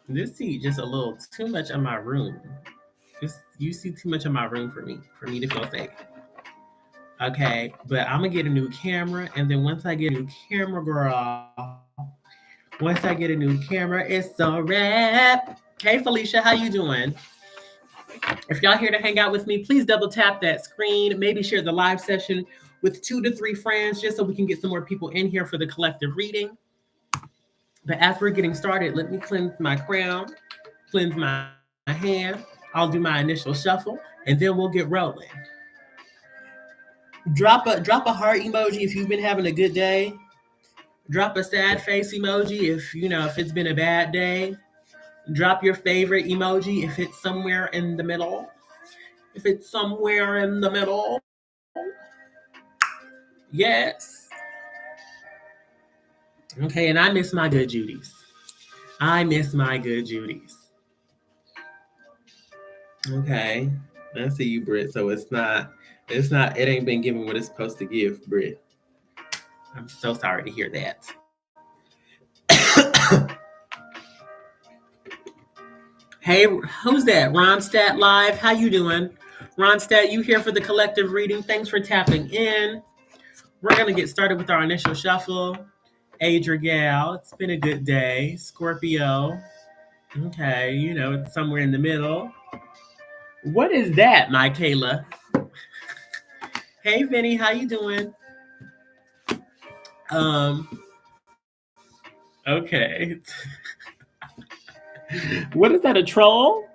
This seat just a little too much of my room. Just you see too much of my room for me to feel safe. Okay, but I'm gonna get a new camera, and then once I get a new camera, girl, once I get a new camera, it's a wrap. Hey Felicia, how you doing? If y'all here to hang out with me, please double tap that screen. Maybe share the live session with 2 to 3 friends, just so we can get some more people in here for the collective reading. But as we're getting started, let me cleanse my crown, cleanse my hand. I'll do my initial shuffle, and then we'll get rolling. Drop a heart emoji if you've been having a good day. Drop a sad face emoji if it's been a bad day. Drop your favorite emoji if it's somewhere in the middle. If it's somewhere in the middle. Yes. Okay, and I miss my good Judies. I miss my good Judies. Okay. I see you, Britt. So it ain't been giving what it's supposed to give, Britt. I'm so sorry to hear that. Hey, who's that? Ronstadt Live. How you doing? Ronstadt, you here for the collective reading? Thanks for tapping in. We're going to get started with our initial shuffle. Adrigal, it's been a good day. Scorpio. Okay, it's somewhere in the middle. What is that, Michaela? Hey, Vinny, how you doing? Okay. What is that, a troll?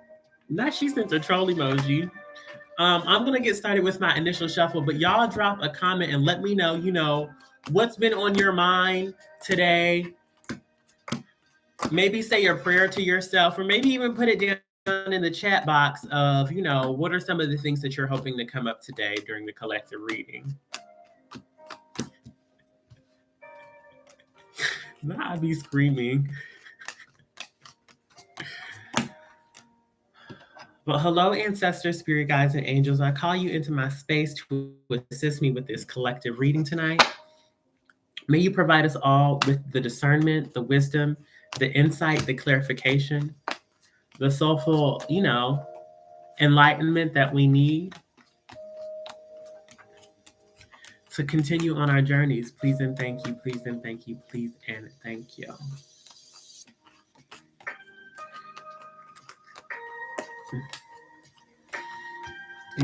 Not she sent a troll emoji. I'm gonna get started with my initial shuffle, but y'all drop a comment and let me know, what's been on your mind today. Maybe say your prayer to yourself, or maybe even put it down in the chat box of, what are some of the things that you're hoping to come up today during the collective reading. Now I'd be screaming. Well, hello, ancestors, spirit guides, and angels. I call you into my space to assist me with this collective reading tonight. May you provide us all with the discernment, the wisdom, the insight, the clarification, the soulful, enlightenment that we need to continue on our journeys. Please and thank you, please and thank you, please and thank you.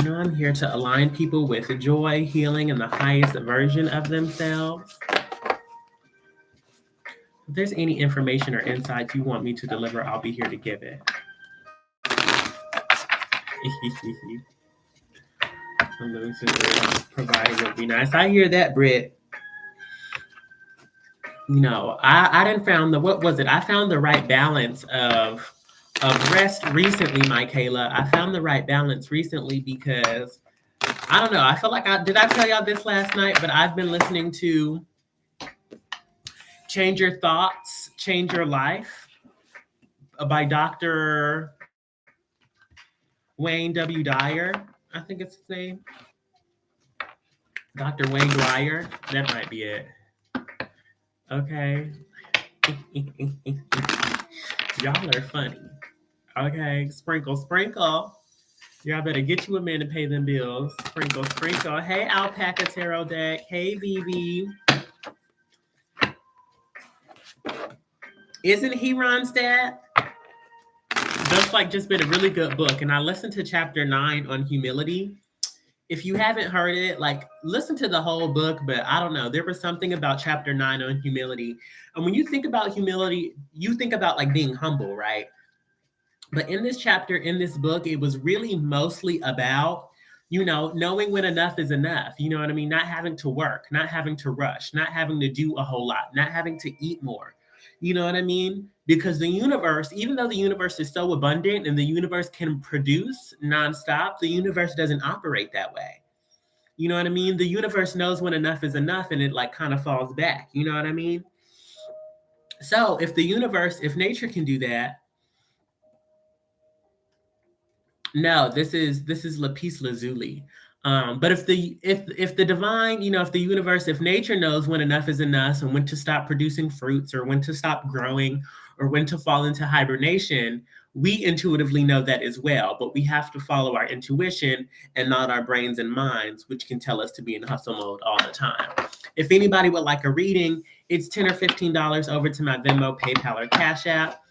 I'm here to align people with joy, healing, and the highest version of themselves. If there's any information or insights you want me to deliver, I'll be here to give it. Providing would be nice. I hear that, Britt. I didn't found what was it? I found the right balance of rest recently, Michaela. I found the right balance recently because I don't know. I feel like did I tell y'all this last night? But I've been listening to Change Your Thoughts, Change Your Life by Dr. Wayne W. Dyer. I think it's his name. Dr. Wayne Dyer. That might be it. Okay. Y'all are funny. Okay. Sprinkle, sprinkle. Y'all better get you a man to pay them bills. Sprinkle, sprinkle. Hey, Alpaca Tarot Deck. Hey, Vivi. Isn't he Ronstadt? That's just been a really good book. And I listened to chapter 9 on humility. If you haven't heard it, listen to the whole book, but I don't know. There was something about chapter 9 on humility. And when you think about humility, you think about being humble, right? But in this chapter, in this book, it was really mostly about, knowing when enough is enough. You know what I mean? Not having to work, not having to rush, not having to do a whole lot, not having to eat more. You know what I mean? Because the universe, even though the universe is so abundant and the universe can produce nonstop, the universe doesn't operate that way. You know what I mean? The universe knows when enough is enough, and it kind of falls back. You know what I mean? So if nature can do that, no, this is Lapis Lazuli. But if the divine, if the universe, if nature knows when enough is enough and when to stop producing fruits or when to stop growing or when to fall into hibernation, we intuitively know that as well. But we have to follow our intuition and not our brains and minds, which can tell us to be in hustle mode all the time. If anybody would like a reading, it's $10 or $15 over to my Venmo, PayPal, or Cash App.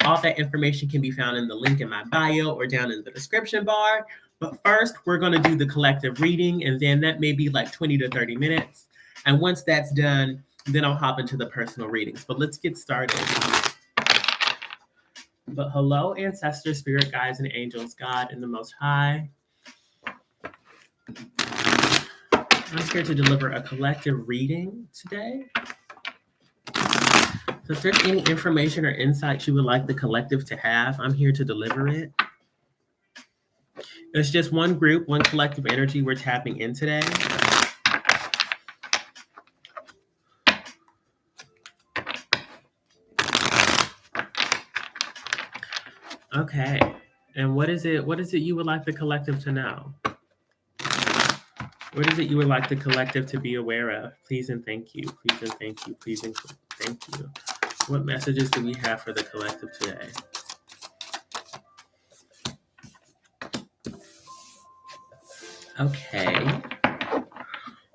All that information can be found in the link in my bio or down in the description bar. But first, we're going to do the collective reading, and then that may be like 20 to 30 minutes. And once that's done, then I'll hop into the personal readings. But let's get started. But hello, ancestors, spirit guides, and angels, God and the Most High. I'm here to deliver a collective reading today. So if there's any information or insights you would like the collective to have, I'm here to deliver it. It's just one group, one collective energy we're tapping in today. Okay. And what is it you would like the collective to know? What is it you would like the collective to be aware of? Please and thank you. Please and thank you. Please and thank you. What messages do we have for the collective today? Okay.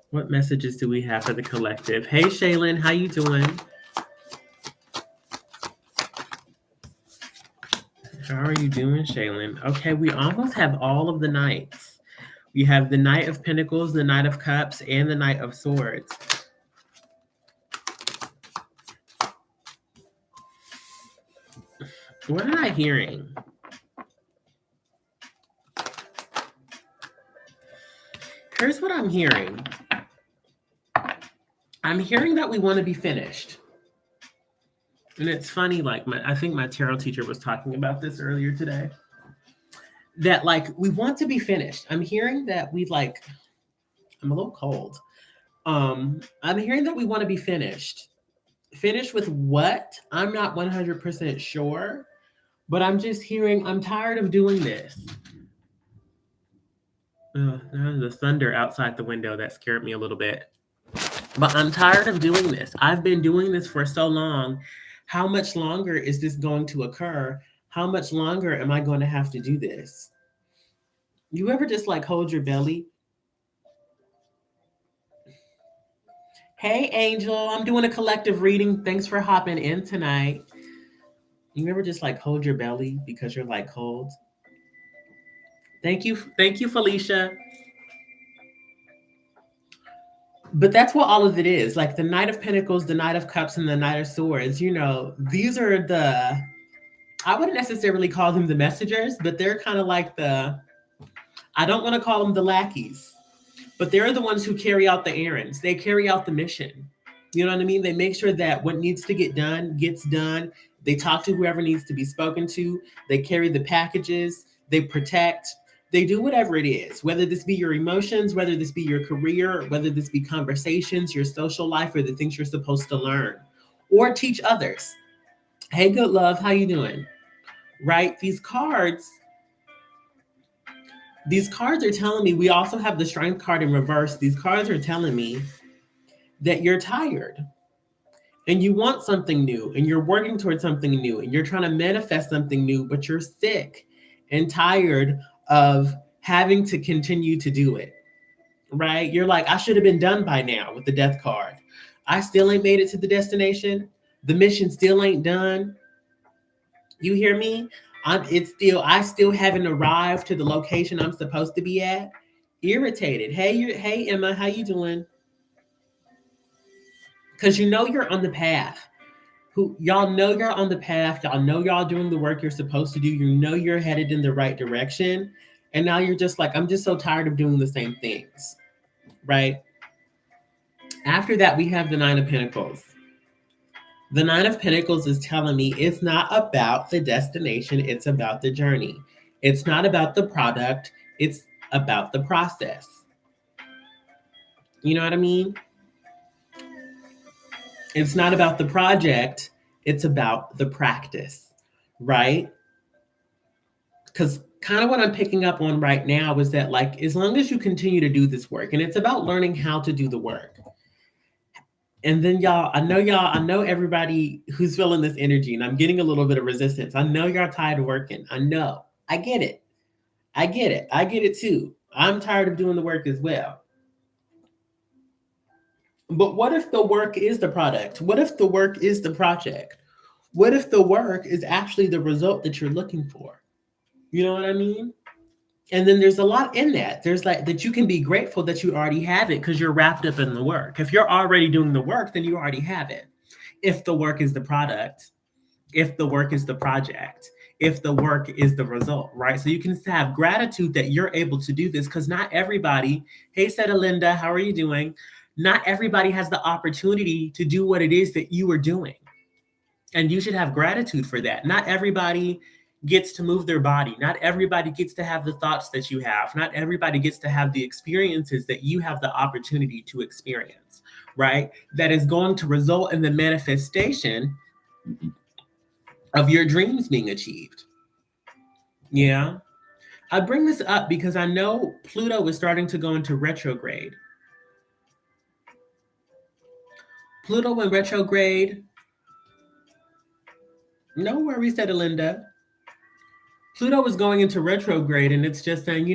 What messages do we have for the collective? Hey, Shaylin, how you doing? How are you doing, Shaylin? Okay, we almost have all of the knights. We have the Knight of Pentacles, the Knight of Cups, and the Knight of Swords. What am I hearing? Here's what I'm hearing. I'm hearing that we want to be finished. And it's funny, like I think my tarot teacher was talking about this earlier today. That we want to be finished. I'm hearing that I'm a little cold. I'm hearing that we want to be finished. Finished with what? I'm not 100% sure, but I'm just hearing I'm tired of doing this. There's the thunder outside the window that scared me a little bit. But I'm tired of doing this. I've been doing this for so long. How much longer is this going to occur? How much longer am I going to have to do this? You ever just hold your belly? Hey, Angel, I'm doing a collective reading. Thanks for hopping in tonight. You ever just hold your belly because you're cold? Thank you, Felicia. But that's what all of it is. The Knight of Pentacles, the Knight of Cups, and the Knight of Swords. These are I wouldn't necessarily call them the messengers, but they're kind of I don't want to call them the lackeys, but they're the ones who carry out the errands. They carry out the mission. You know what I mean? They make sure that what needs to get done gets done. They talk to whoever needs to be spoken to. They carry the packages. They protect. They do whatever it is, whether this be your emotions, whether this be your career, whether this be conversations, your social life, or the things you're supposed to learn or teach others. Hey, good love, how you doing? Right? These cards are telling me, we also have the Strength card in reverse. These cards are telling me that you're tired and you want something new and you're working towards something new and you're trying to manifest something new, but you're sick and tired of having to continue to do it, right? You're I should have been done by now with the Death card. I still ain't made it to the destination. The mission still ain't done. You hear me? I still haven't arrived to the location I'm supposed to be at. Irritated. Hey Emma, how you doing? Because you're on the path. Y'all know you're on the path. Y'all know y'all doing the work you're supposed to do. You know you're headed in the right direction. And now you're just I'm just so tired of doing the same things. Right? After that, we have the Nine of Pentacles. The Nine of Pentacles is telling me it's not about the destination, it's about the journey. It's not about the product, it's about the process. You know what I mean? It's not about the project, it's about the practice, right? Because kind of what I'm picking up on right now is that, like, as long as you continue to do this work, and it's about learning how to do the work. And then y'all, I know everybody who's feeling this energy, and I'm getting a little bit of resistance. I know y'all tired of working. I know. I get it. I get it. I get it too. I'm tired of doing the work as well. But what if the work is the product? What if the work is the project? What if the work is actually the result that you're looking for? You know what I mean? And then there's a lot in that. There's like that you can be grateful that you already have it because you're wrapped up in the work. If you're already doing the work, then you already have it. If the work is the product, if the work is the project, if the work is the result, right? So you can have gratitude that you're able to do this because not everybody, hey, Seta Linda, how are you doing? Not everybody has the opportunity to do what it is that you are doing. And you should have gratitude for that. Not everybody gets to move their body. Not everybody gets to have the thoughts that you have. Not everybody gets to have the experiences that you have the opportunity to experience, right? That is going to result in the manifestation of your dreams being achieved. Yeah. I bring this up because I know Pluto is starting to go into retrograde. Pluto in retrograde. No worries, said Linda. Pluto is going into retrograde, and it's just saying,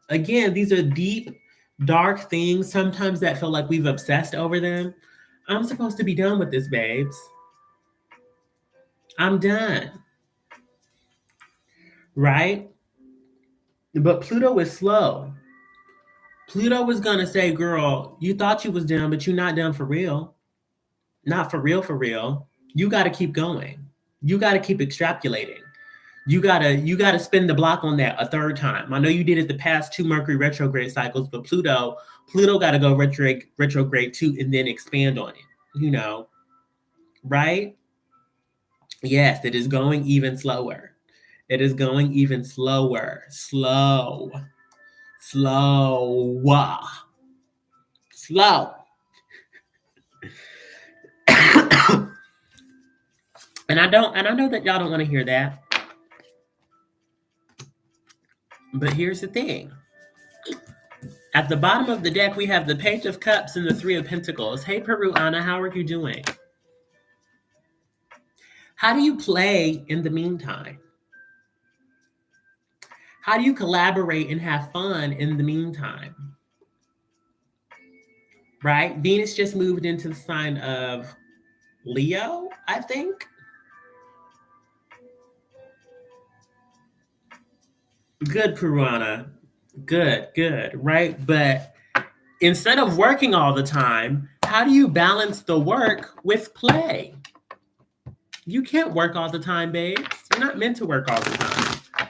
again, these are deep, dark things, sometimes that feel like we've obsessed over them. I'm supposed to be done with this, babes. I'm done. Right? But Pluto is slow. Pluto is going to say, girl, you thought you was done, but you're not done for real. Not for real, for real. You got to keep going. You got to keep extrapolating. You gotta spin the block on that a third time. I know you did it the past two Mercury retrograde cycles, but Pluto got to go retrograde too, and then expand on it. Right? Yes, it is going even slower. It is going even slower. Slow. And I know that y'all don't want to hear that. But here's the thing. At the bottom of the deck, we have the Page of Cups and the Three of Pentacles. Hey, Peru Anna, how are you doing? How do you play in the meantime? How do you collaborate and have fun in the meantime? Right? Venus just moved into the sign of Leo, I think. Good, Purana. Good, right? But instead of working all the time, how do you balance the work with play? You can't work all the time, babes. You're not meant to work all the time.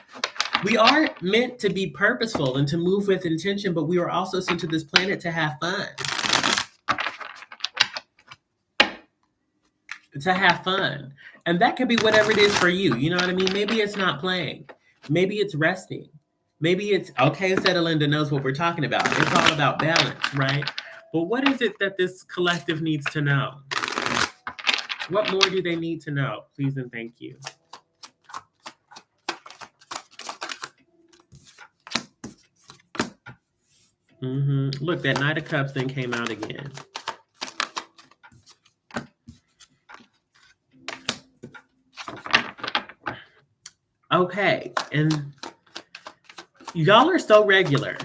We are meant to be purposeful and to move with intention, but we are also sent to this planet to have fun. To have fun. And that could be whatever it is for you. You know what I mean? Maybe it's not playing. Maybe it's resting. Maybe it's okay. Seta Linda knows what we're talking about. It's all about balance, right? But what is it that this collective needs to know? What more do they need to know? Please and thank you. Look, that Knight of Cups then came out again. Okay, and y'all are so regular.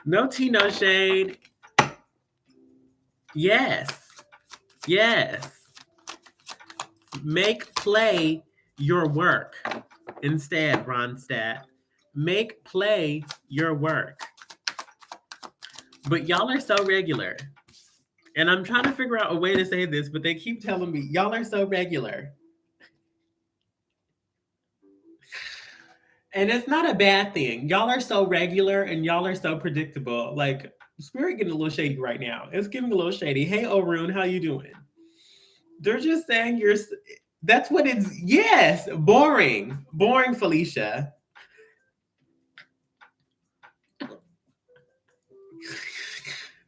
No tea, no shade. Yes. Make play your work instead, Ronstadt. Make play your work. But y'all are so regular. And I'm trying to figure out a way to say this, but they keep telling me, y'all are so regular. And it's not a bad thing. Y'all are so regular and y'all are so predictable. Like, Spirit getting a little shady right now. It's getting a little shady. Hey, Orun, how you doing? They're just saying that's what it's, yes, boring. Boring, Felicia.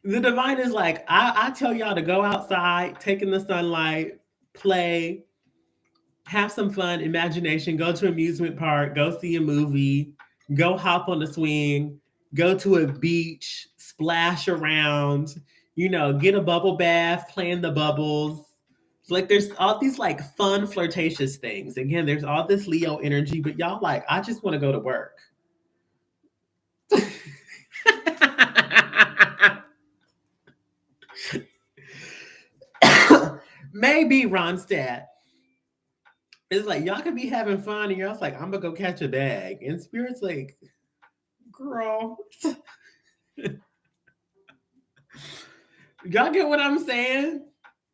The divine is like, I tell y'all to go outside, take in the sunlight, play, have some fun, imagination, go to amusement park, go see a movie, go hop on the swing, go to a beach, splash around, get a bubble bath, play in the bubbles. Like there's all these like fun flirtatious things. Again, there's all this Leo energy, but y'all like, I just want to go to work. Maybe Ronstadt. It's like y'all could be having fun and y'all's like, I'm gonna go catch a bag. And Spirit's like, girl. Y'all get what I'm saying?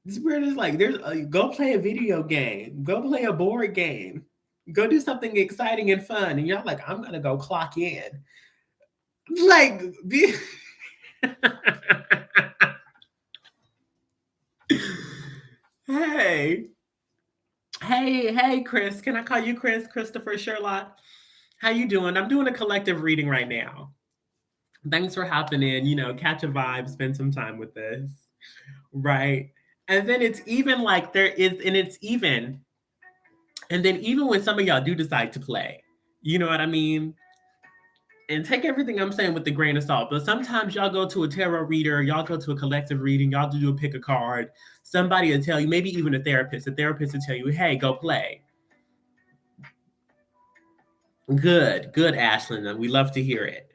Spirit is like, there's go play a video game, go play a board game, go do something exciting and fun. And y'all like, I'm gonna go clock in. Like be Hey. Hey, Chris. Can I call you Chris? Christopher Sherlock. How you doing? I'm doing a collective reading right now. Thanks for hopping in. Catch a vibe, spend some time with this. Right. And then it's even like and then even when some of y'all do decide to play, you know what I mean? And take everything I'm saying with a grain of salt. But sometimes y'all go to a tarot reader, y'all go to a collective reading, y'all do a pick a card. Somebody will tell you, maybe even a therapist will tell you, hey, go play. Good, Ashlyn. We love to hear it.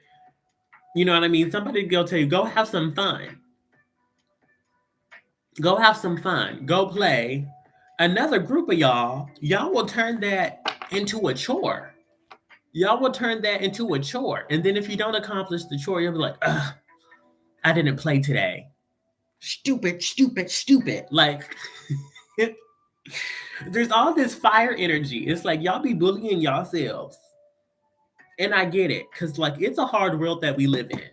You know what I mean? Somebody will tell you, go have some fun. Go have some fun. Go play. Another group of y'all will turn that into a chore. Y'all will turn that into a chore. And then if you don't accomplish the chore, you'll be like, ugh, I didn't play today. Stupid. Like, there's all this fire energy. It's like y'all be bullying yourselves. And I get it. Because, like, it's a hard world that we live in.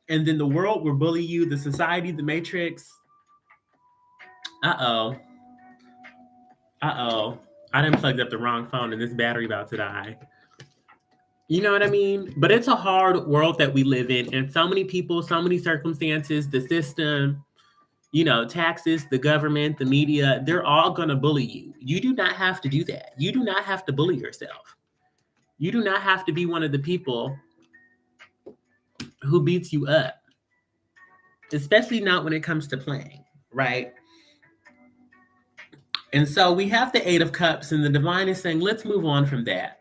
And then the world will bully you, the society, the matrix. Uh-oh. I done plugged up the wrong phone and this battery about to die. You know what I mean? But it's a hard world that we live in. And so many people, so many circumstances, the system, taxes, the government, the media, they're all going to bully you. You do not have to do that. You do not have to bully yourself. You do not have to be one of the people who beats you up, especially not when it comes to playing, right? And so we have the Eight of Cups, and the divine is saying, let's move on from that.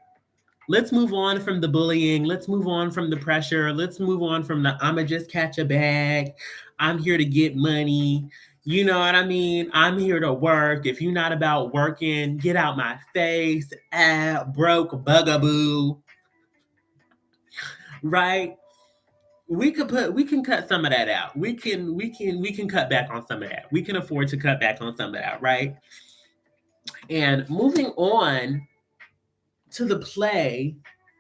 Let's move on from the bullying. Let's move on from the pressure. Let's move on from the I'ma just catch a bag. I'm here to get money. You know what I mean? I'm here to work. If you're not about working, get out my face. Broke bugaboo. Right? We can cut some of that out. We can cut back on some of that. We can afford to cut back on some of that, right? And moving on to the play,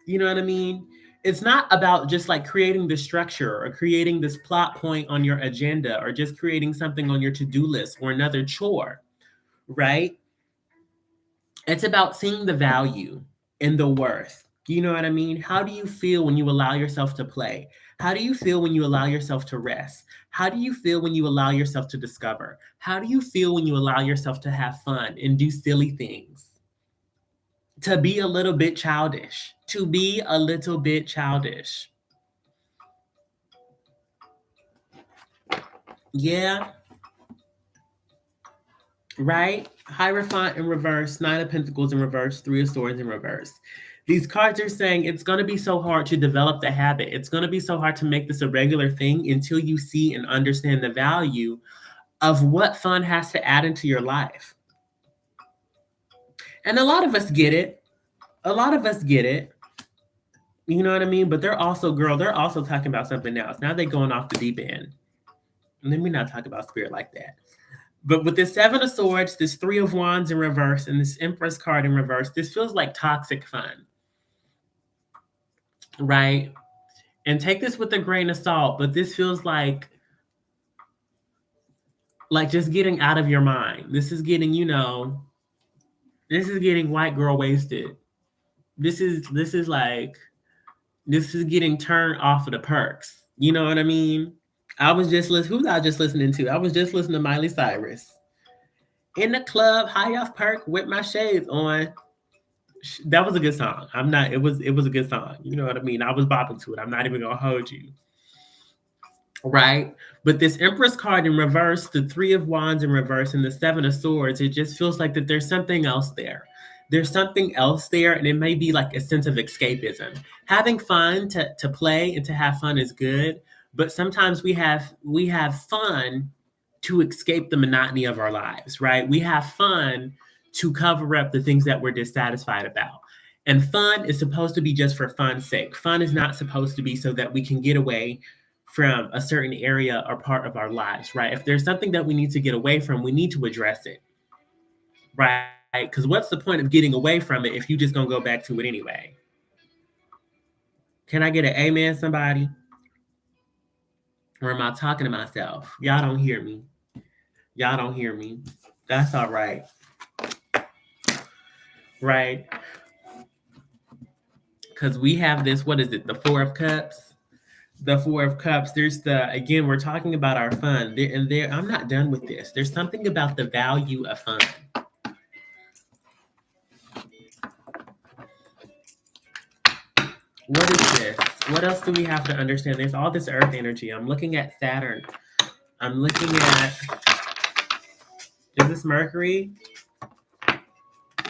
you know what I mean? It's not about just like creating the structure or creating this plot point on your agenda or just creating something on your to-do list or another chore, right? It's about seeing the value and the worth. You know what I mean? How do you feel when you allow yourself to play? How do you feel when you allow yourself to rest? How do you feel when you allow yourself to discover? How do you feel when you allow yourself to have fun and do silly things? To be a little bit childish. Yeah. Right? Hierophant in reverse, Nine of Pentacles in reverse, Three of Swords in reverse. These cards are saying it's going to be so hard to develop the habit. It's going to be so hard to make this a regular thing until you see and understand the value of what fun has to add into your life. And a lot of us get it. You know what I mean? But they're also talking about something else. Now they're going off the deep end. And let me not talk about spirit like that. But with this Seven of Swords, this Three of Wands in reverse, and this Empress card in reverse, this feels like toxic fun. Right? And take this with a grain of salt, but this feels like just getting out of your mind. This is getting, white girl wasted. This is getting turned off of the perks. You know what I mean? Who was I just listening to? I was just listening to Miley Cyrus. In the club, high off perk with my shades on. That was a good song. I'm not. It was a good song. You know what I mean? I was bopping to it. I'm not even gonna hold you. Right? But this Empress card in reverse, the Three of Wands in reverse, and the Seven of Swords, it just feels like that there's something else there. There's something else there, and it may be like a sense of escapism. Having fun to play and to have fun is good, but sometimes we have fun to escape the monotony of our lives, right? We have fun to cover up the things that we're dissatisfied about. And fun is supposed to be just for fun's sake. Fun is not supposed to be so that we can get away from a certain area or part of our lives, right? If there's something that we need to get away from, we need to address it, right? Because what's the point of getting away from it if you just gonna go back to it anyway? Can I get an amen, somebody? Or am I talking to myself? Y'all don't hear me. Y'all don't hear me. That's all right. Right? Because we have this, what is it? The Four of Cups. The Four of Cups. There's again, we're talking about our fun. I'm not done with this. There's something about the value of fun. What is this? What else do we have to understand? There's all this earth energy. I'm looking at Saturn. I'm looking at, is this Mercury?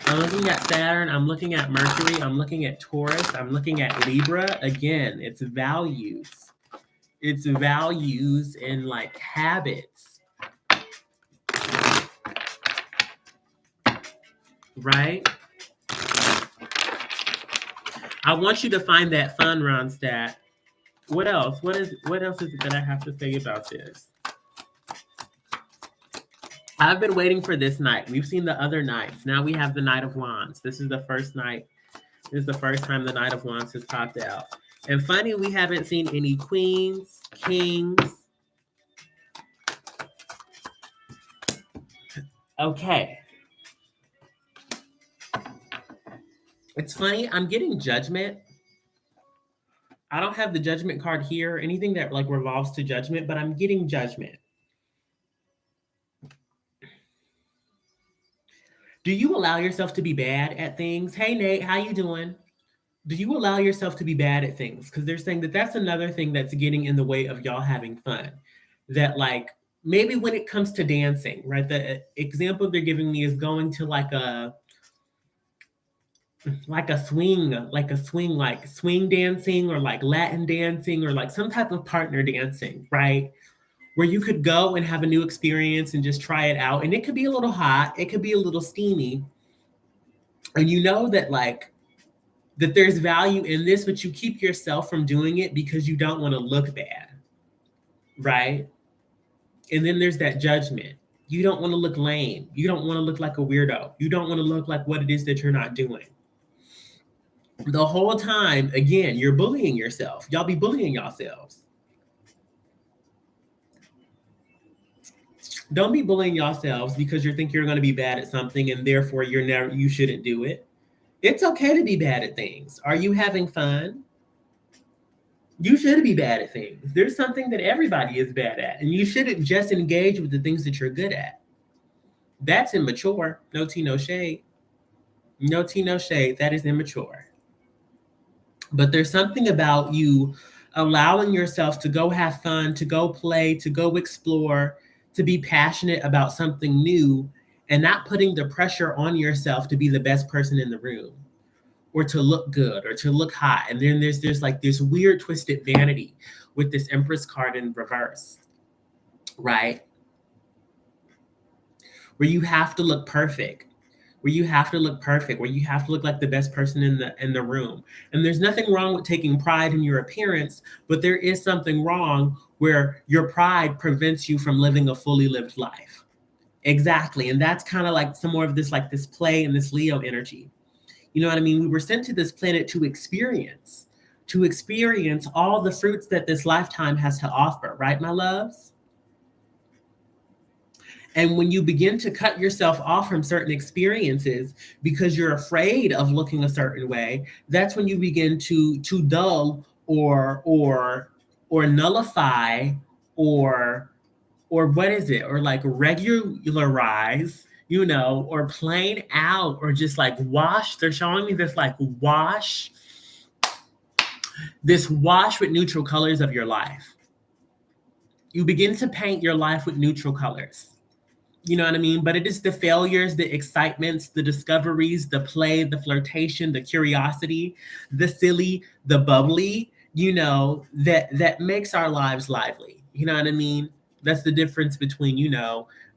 I'm looking at Saturn. I'm looking at Mercury. I'm looking at Taurus. I'm looking at Libra. Again, it's values. It's values and like habits. Right? I want you to find that fun, Ronstadt. What else? What else is it that I have to say about this? I've been waiting for this night. We've seen the other nights. Now we have the Knight of Wands. This is the first night. This is the first time the Knight of Wands has popped out. And funny, we haven't seen any queens, kings. Okay. It's funny, I'm getting Judgment. I don't have the Judgment card here, anything that like revolves to Judgment, but I'm getting Judgment. Do you allow yourself to be bad at things? Hey, Nate, how you doing? Do you allow yourself to be bad at things? Because they're saying that that's another thing that's getting in the way of y'all having fun. That like, maybe when it comes to dancing, right? The example they're giving me is going to like swing dancing or like Latin dancing or like some type of partner dancing, right? Where you could go and have a new experience and just try it out. And it could be a little hot, it could be a little steamy. And you know that like that there's value in this, but you keep yourself from doing it because you don't want to look bad, right? And then there's that Judgment. You don't want to look lame. You don't want to look like a weirdo. You don't want to look like what it is that you're not doing. The whole time, again, you're bullying yourself. Y'all be bullying yourselves. Don't be bullying yourselves because you think you're going to be bad at something and therefore you shouldn't do it. It's okay to be bad at things. Are you having fun? You should be bad at things. There's something that everybody is bad at, and you shouldn't just engage with the things that you're good at. That's immature. No tea, no shade. No tea, no shade. That is immature. But there's something about you allowing yourself to go have fun, to go play, to go explore, to be passionate about something new, and not putting the pressure on yourself to be the best person in the room or to look good or to look hot. And then there's like this weird twisted vanity with this Empress card in reverse, right? Where you have to look perfect, where you have to look perfect, where you have to look like the best person in the room. And there's nothing wrong with taking pride in your appearance, but there is something wrong where your pride prevents you from living a fully lived life. Exactly. And that's kind of like some more of this, like this play and this Leo energy. You know what I mean? We were sent to this planet to experience all the fruits that this lifetime has to offer, right, my loves? And when you begin to cut yourself off from certain experiences because you're afraid of looking a certain way, that's when you begin to dull or nullify or what is it? Or like regularize, or plain out, or just like wash. They're showing me this like wash with neutral colors of your life. You begin to paint your life with neutral colors. You know what I mean? But it is the failures, the excitements, the discoveries, the play, the flirtation, the curiosity, the silly, the bubbly, that makes our lives lively. You know what I mean? That's the difference between,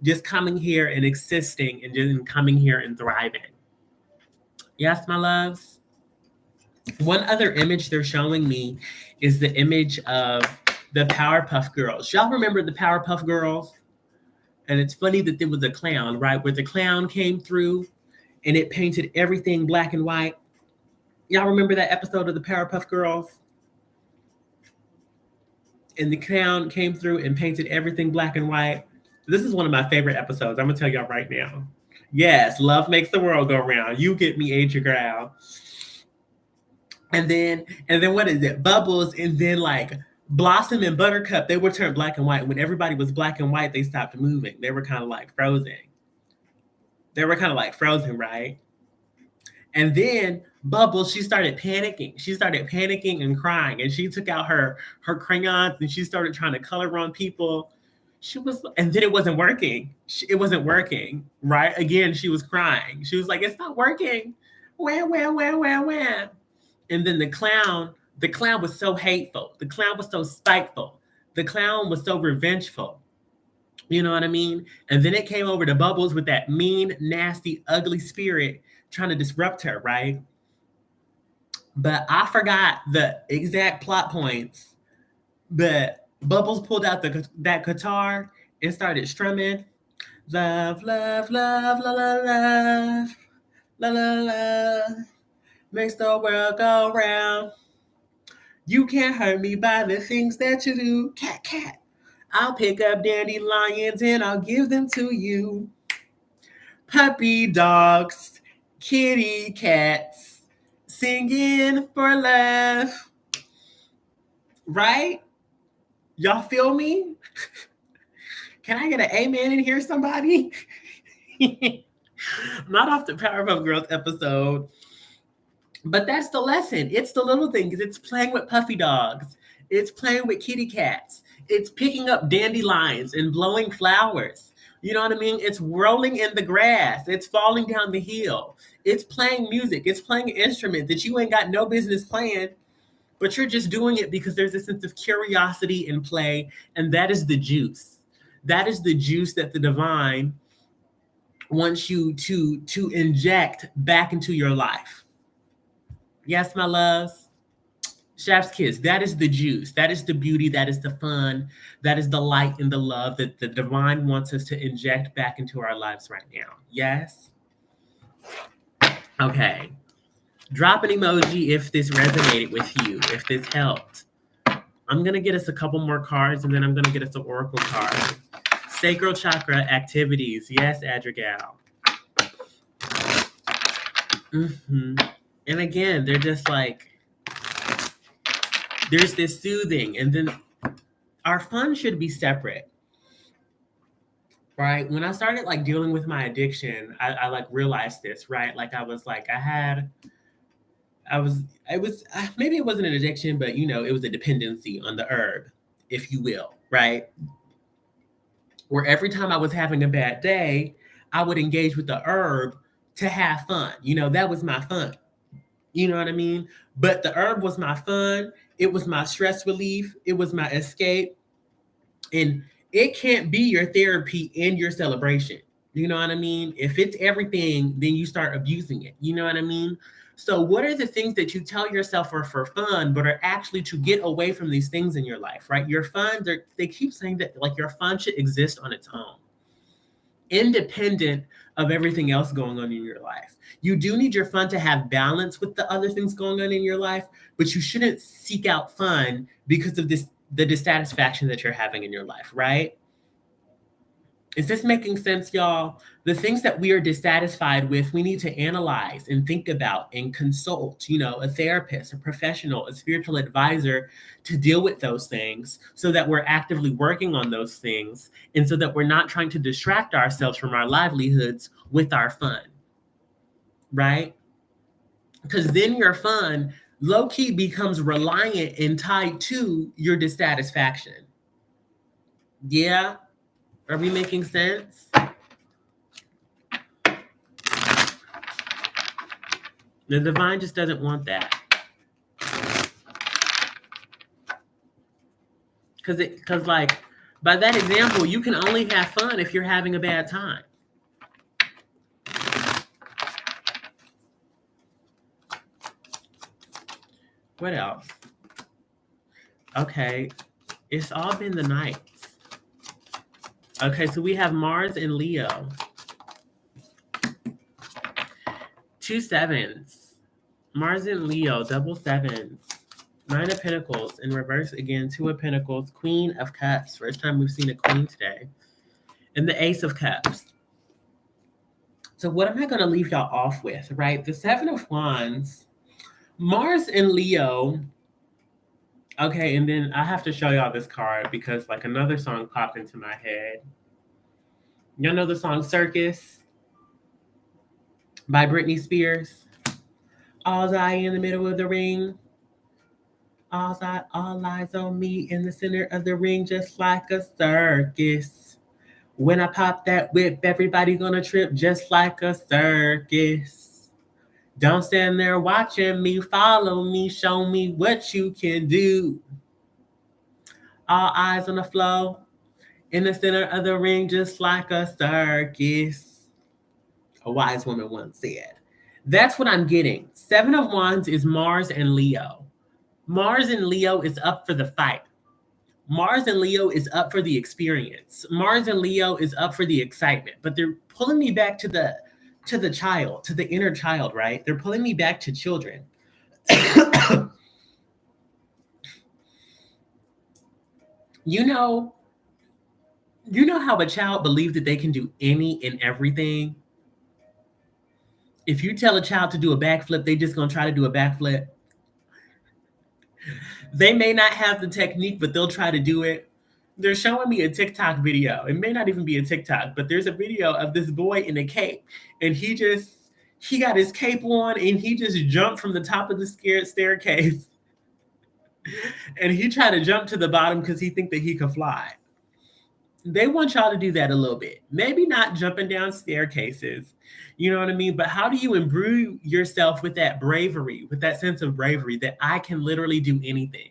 just coming here and existing and just coming here and thriving. Yes, my loves? One other image they're showing me is the image of the Powerpuff Girls. Y'all remember the Powerpuff Girls? And it's funny that there was a clown, right? Where the clown came through and it painted everything black and white. Y'all remember that episode of the Powerpuff Girls? And the clown came through and painted everything black and white. This is one of my favorite episodes. I'm gonna tell y'all right now. Yes, love makes the world go round. You get me, Age your Growl. And then what is it? Bubbles, and then like Blossom and Buttercup, they would turn black and white. When everybody was black and white, they stopped moving. They were kind of like frozen. Right? And then Bubbles, she started panicking. She started panicking and crying. And she took out her crayons and she started trying to color on people. And then it wasn't working. It wasn't working, right? Again, she was crying. She was like, it's not working. Wham, wham, wham, wham, wham. And then the clown was so hateful. The clown was so spiteful. The clown was so revengeful. You know what I mean? And then it came over to Bubbles with that mean, nasty, ugly spirit trying to disrupt her, right? But I forgot the exact plot points. But Bubbles pulled out that guitar and started strumming. Love, love, love, la, la, love. La, la, la. Makes the world go round. You can't hurt me by the things that you do. Cat, cat. I'll pick up dandelions and I'll give them to you. Puppy dogs, kitty cats, singing for love. Right? Y'all feel me? Can I get an amen in here, somebody? Not off the Powerpuff Girls episode. But that's the lesson. It's the little things. It's playing with puppy dogs. It's playing with kitty cats. It's picking up dandelions and blowing flowers. You know what I mean? It's rolling in the grass. It's falling down the hill. It's playing music. It's playing an instrument that you ain't got no business playing, but you're just doing it because there's a sense of curiosity and play, and that is the juice. That is the juice that the divine wants you to inject back into your life. Yes, my loves. Chef's kiss. That is the juice. That is the beauty. That is the fun. That is the light and the love that the divine wants us to inject back into our lives right now. Yes? Okay. Drop an emoji if this resonated with you, if this helped. I'm going to get us a couple more cards, and then I'm going to get us an oracle card. Sacral chakra activities. Yes, Adrigal. And again, they're just like, there's this soothing, and then our fun should be separate, right? When I started like dealing with my addiction, I like realized this, right? Like I was like, maybe it wasn't an addiction, but it was a dependency on the herb, if you will, right? Where every time I was having a bad day, I would engage with the herb to have fun. That was my fun. You know what I mean? But the herb was my fun. It was my stress relief. It was my escape. And it can't be your therapy and your celebration. You know what I mean? If it's everything, then you start abusing it. You know what I mean? So what are the things that you tell yourself are for fun, but are actually to get away from these things in your life, right? Your fun, they keep saying that like your fun should exist on its own, independent of everything else going on in your life. You do need your fun to have balance with the other things going on in your life, but you shouldn't seek out fun because of the dissatisfaction that you're having in your life, right? Is this making sense, y'all? The things that we are dissatisfied with, we need to analyze and think about and consult, a therapist, a professional, a spiritual advisor to deal with those things so that we're actively working on those things and so that we're not trying to distract ourselves from our livelihoods with our fun, right? Because then your fun low-key becomes reliant and tied to your dissatisfaction. Yeah? Are we making sense? The divine just doesn't want that. Because like, by that example, you can only have fun if you're having a bad time. What else? Okay, it's all been the nights. Okay, so we have Mars and Leo. 2 sevens. Mars and Leo, double sevens. 9 of Pentacles in reverse again. 2 of Pentacles. Queen of Cups. First time we've seen a queen today. And the Ace of Cups. So what am I going to leave y'all off with, right? The 7 of Wands. Mars and Leo. Okay, and then I have to show y'all this card because like another song popped into my head. Y'all know the song Circus by Britney Spears? All I in the middle of the ring. All eyes on me in the center of the ring, just like a circus. When I pop that whip, everybody gonna trip just like a circus. Don't stand there watching me, follow me, show me what you can do. All eyes on the floor, in the center of the ring, just like a circus. A wise woman once said. That's what I'm getting. 7 of Wands is Mars and Leo. Mars and Leo is up for the fight. Mars and Leo is up for the experience. Mars and Leo is up for the excitement, but they're pulling me back to the child, to the inner child, right? They're pulling me back to children. You know how a child believes that they can do any and everything? If you tell a child to do a backflip, they just gonna try to do a backflip. They may not have the technique, but they'll try to do it. They're showing me a TikTok video. It may not even be a TikTok, but there's a video of this boy in a cape, and he got his cape on, and he just jumped from the top of the staircase, and he tried to jump to the bottom because he think that he could fly. They want y'all to do that a little bit. Maybe not jumping down staircases, you know what I mean? But how do you imbue yourself with that bravery, with that sense of bravery that I can literally do anything?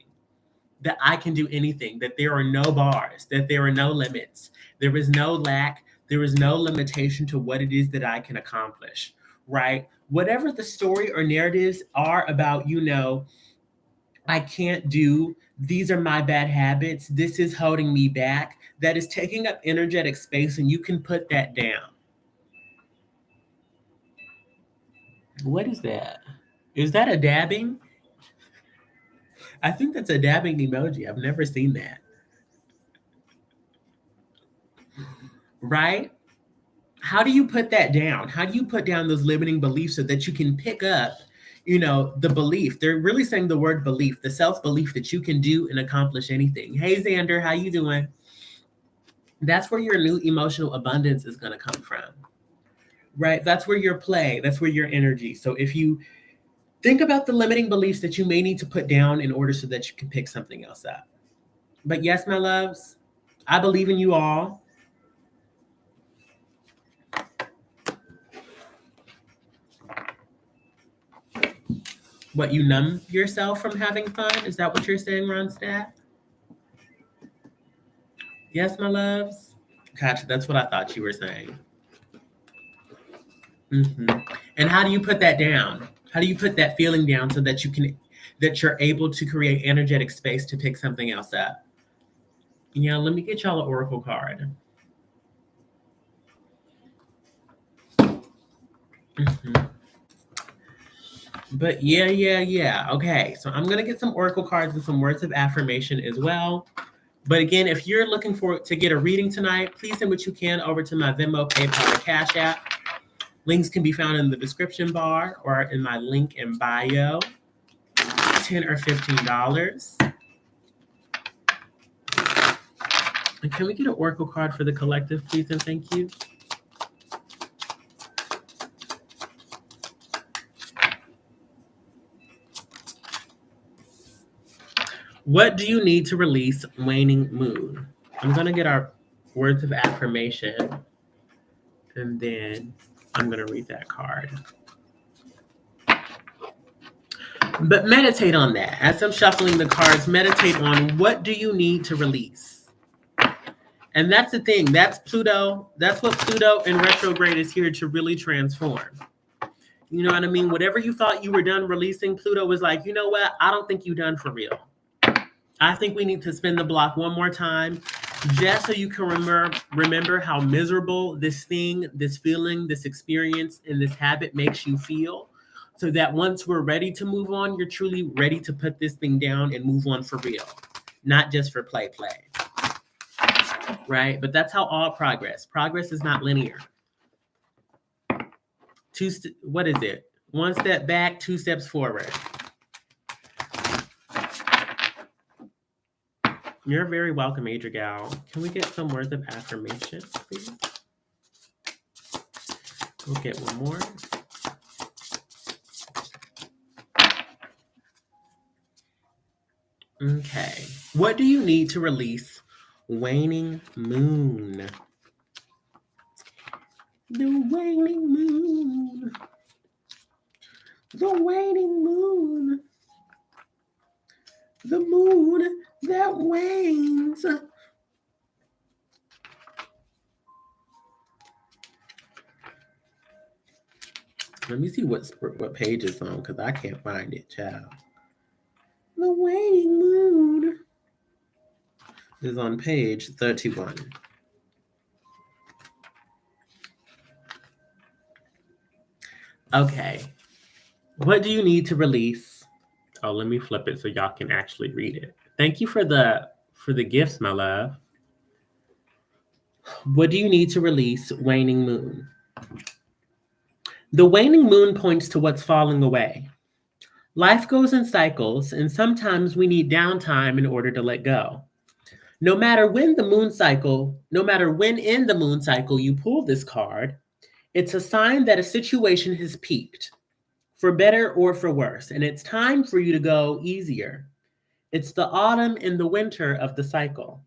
That I can do anything, that there are no bars, that there are no limits, there is no lack, there is no limitation to what it is that I can accomplish, right? Whatever the story or narratives are about, I can't do, these are my bad habits, this is holding me back, that is taking up energetic space, and you can put that down. What is that? Is that a dabbing? I think that's a dabbing emoji. I've never seen that. Right? How do you put that down? How do you put down those limiting beliefs so that you can pick up, the belief? They're really saying the word belief, the self-belief that you can do and accomplish anything. Hey, Xander, how you doing? That's where your new emotional abundance is going to come from, right? That's where your play, that's where your energy. So if you think about the limiting beliefs that you may need to put down in order so that you can pick something else up. But yes, my loves, I believe in you all. What, you numb yourself from having fun? Is that what you're saying, Ronstadt? Yes, my loves? Gotcha, that's what I thought you were saying. And how do you put that down? How do you put that feeling down so that you're able to create energetic space to pick something else up? Yeah, let me get y'all an oracle card. But yeah. Okay, so I'm going to get some oracle cards and some words of affirmation as well. But again, if you're looking to get a reading tonight, please send what you can over to my Venmo, PayPal, or Cash App. Links can be found in the description bar or in my link in bio. $10 or $15. And can we get an oracle card for the collective, please, and thank you? What do you need to release waning moon? I'm going to get our words of affirmation, and then I'm going to read that card. But meditate on that. As I'm shuffling the cards, meditate on what do you need to release? And that's the thing. That's Pluto. That's what Pluto in retrograde is here to really transform. You know what I mean? Whatever you thought you were done releasing, Pluto was like, you know what? I don't think you're done for real. I think we need to spin the block one more time just so you can remember how miserable this thing, this feeling, this experience, and this habit makes you feel. So that once we're ready to move on, you're truly ready to put this thing down and move on for real, not just for play. Right? But that's how all progress is not linear. What is it? One step back, two steps forward. You're very welcome, Adrigal. Can we get some words of affirmation, please? We'll get one more. Okay. What do you need to release waning moon? The waning moon. The waning moon. The moon that wanes. Let me see what page it's on, because I can't find it, child. The waning moon is on page 31. Okay. What do you need to release? Oh, let me flip it so y'all can actually read it. Thank you for the gifts, my love. What do you need to release, waning moon? The waning moon points to what's falling away. Life goes in cycles, and sometimes we need downtime in order to let go. No matter when in the moon cycle you pull this card, it's a sign that a situation has peaked, for better or for worse, and it's time for you to go easier. It's the autumn and the winter of the cycle.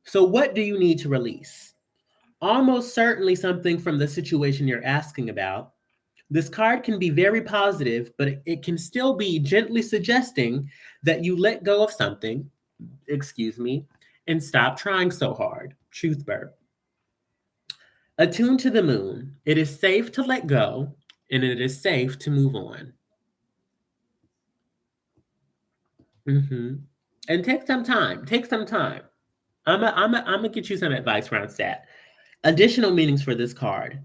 So what do you need to release? Almost certainly something from the situation you're asking about. This card can be very positive, but it can still be gently suggesting that you let go of something, and stop trying so hard. Truth bird. Attuned to the moon, it is safe to let go, and it is safe to move on. And take some time. I'm gonna get you some advice around that. Additional meanings for this card.